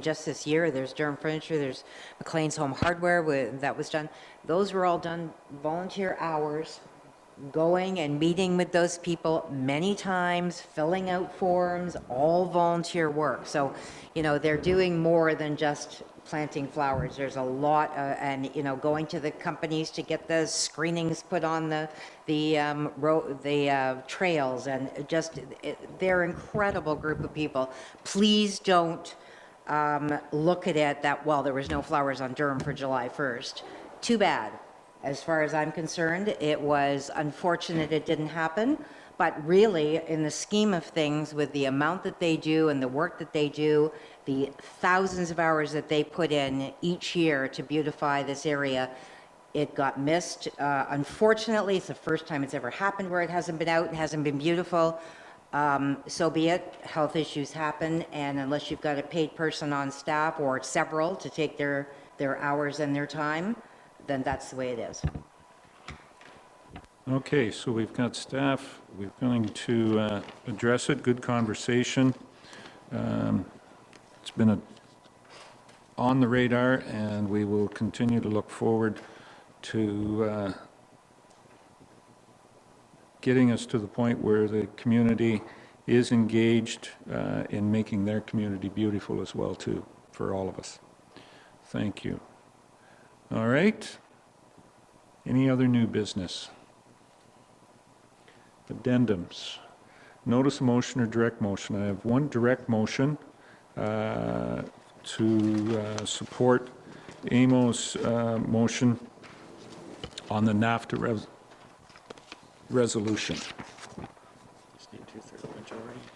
Just this year, there's Durham Furniture, there's McLean's Home Hardware, that was done. Those were all done volunteer hours, going and meeting with those people many times, filling out forms, all volunteer work. So, you know, they're doing more than just planting flowers. There's a lot, and you know, going to the companies to get the screenings put on the trails, and they're an incredible group of people. Please don't look at it that, well, there was no flowers on Durham for July 1st. Too bad. As far as I'm concerned, it was unfortunate it didn't happen. But really, in the scheme of things, with the amount that they do and the work that they do, the thousands of hours that they put in each year to beautify this area, it got missed. Unfortunately, it's the first time it's ever happened where it hasn't been out, it hasn't been beautiful. so be it. Health issues happen, and unless you've got a paid person on staff or several to take their hours and their time, then that's the way it is.
Okay, so we've got staff, we're going to address it, good conversation. It's been on the radar, and we will continue to look forward to getting us to the point where the community is engaged in making their community beautiful as well, too, for all of us. Thank you. All right. Any other new business? Addendums. Notice of motion or direct motion. I have one direct motion to support Amo's motion on the NAFTA resolution.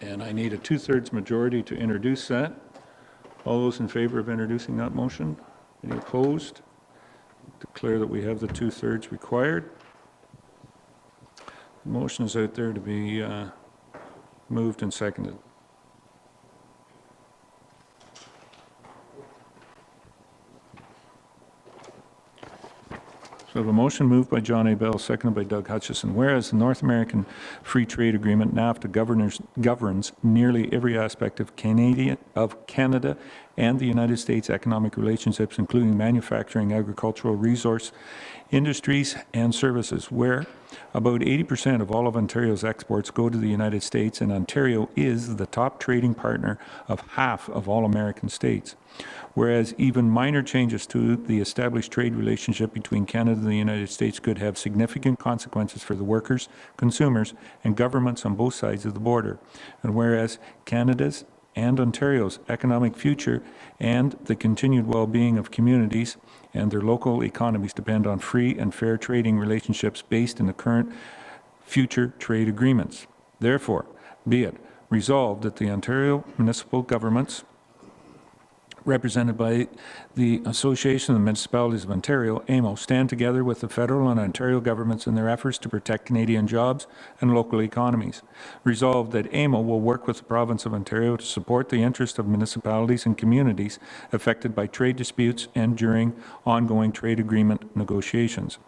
And I need a two-thirds majority to introduce that. All those in favor of introducing that motion? Any opposed? Declare that we have the two-thirds required. The motion is out there to be moved and seconded. So I have a motion moved by John A. Bell, seconded by Doug Hutchison. Whereas the North American Free Trade Agreement, NAFTA, governs nearly every aspect of Canada and the United States economic relationships, including manufacturing, agricultural, resource industries, and services, where about 80% of all of Ontario's exports go to the United States, and Ontario is the top trading partner of half of all American states. Whereas even minor changes to the established trade relationship between Canada and the United States could have significant consequences for the workers, consumers, and governments on both sides of the border. And whereas Canada's and Ontario's economic future and the continued well-being of communities and their local economies depend on free and fair trading relationships based in the current future trade agreements. Therefore, be it resolved that the Ontario municipal governments, represented by the Association of the Municipalities of Ontario, AMO, stand together with the federal and Ontario governments in their efforts to protect Canadian jobs and local economies. Resolved that AMO will work with the province of Ontario to support the interests of municipalities and communities affected by trade disputes and during ongoing trade agreement negotiations.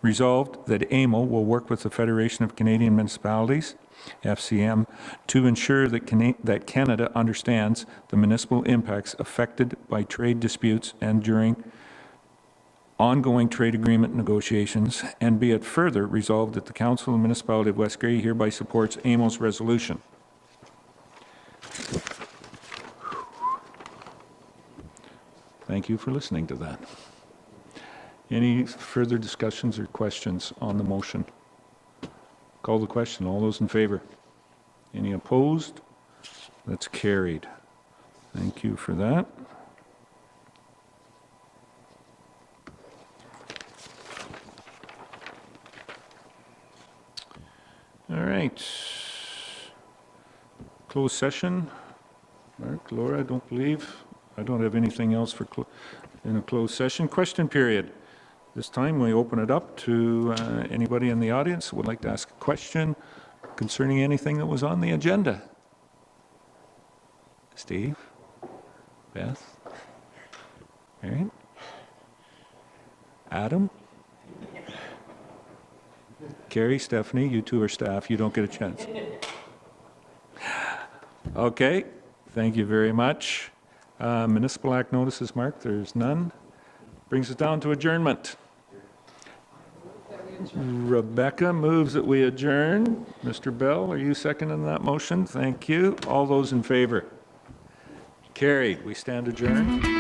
Resolved that AMO will work with the Federation of Canadian Municipalities, FCM, to ensure that Canada understands the municipal impacts affected by trade disputes and during ongoing trade agreement negotiations, and be it further resolved that the Council of the Municipality of West Grey hereby supports AMO's resolution. Thank you for listening to that. Any further discussions or questions on the motion? Call the question. All those in favor? Any opposed? That's carried. Thank you for that. All right. Closed session. Mark, Laura, I don't believe. I don't have anything else for in a closed session. Question period. This time we open it up to anybody in the audience who would like to ask a question concerning anything that was on the agenda. Steve? Beth? All right. Adam? Carrie, Stephanie, you two are staff. You don't get a chance. Okay. Thank you very much. Municipal Act notices, Mark, there's none. Brings us down to adjournment. Rebecca moves that we adjourn. Mr. Bell, are you seconding that motion? Thank you. All those in favor? Carried. We stand adjourned.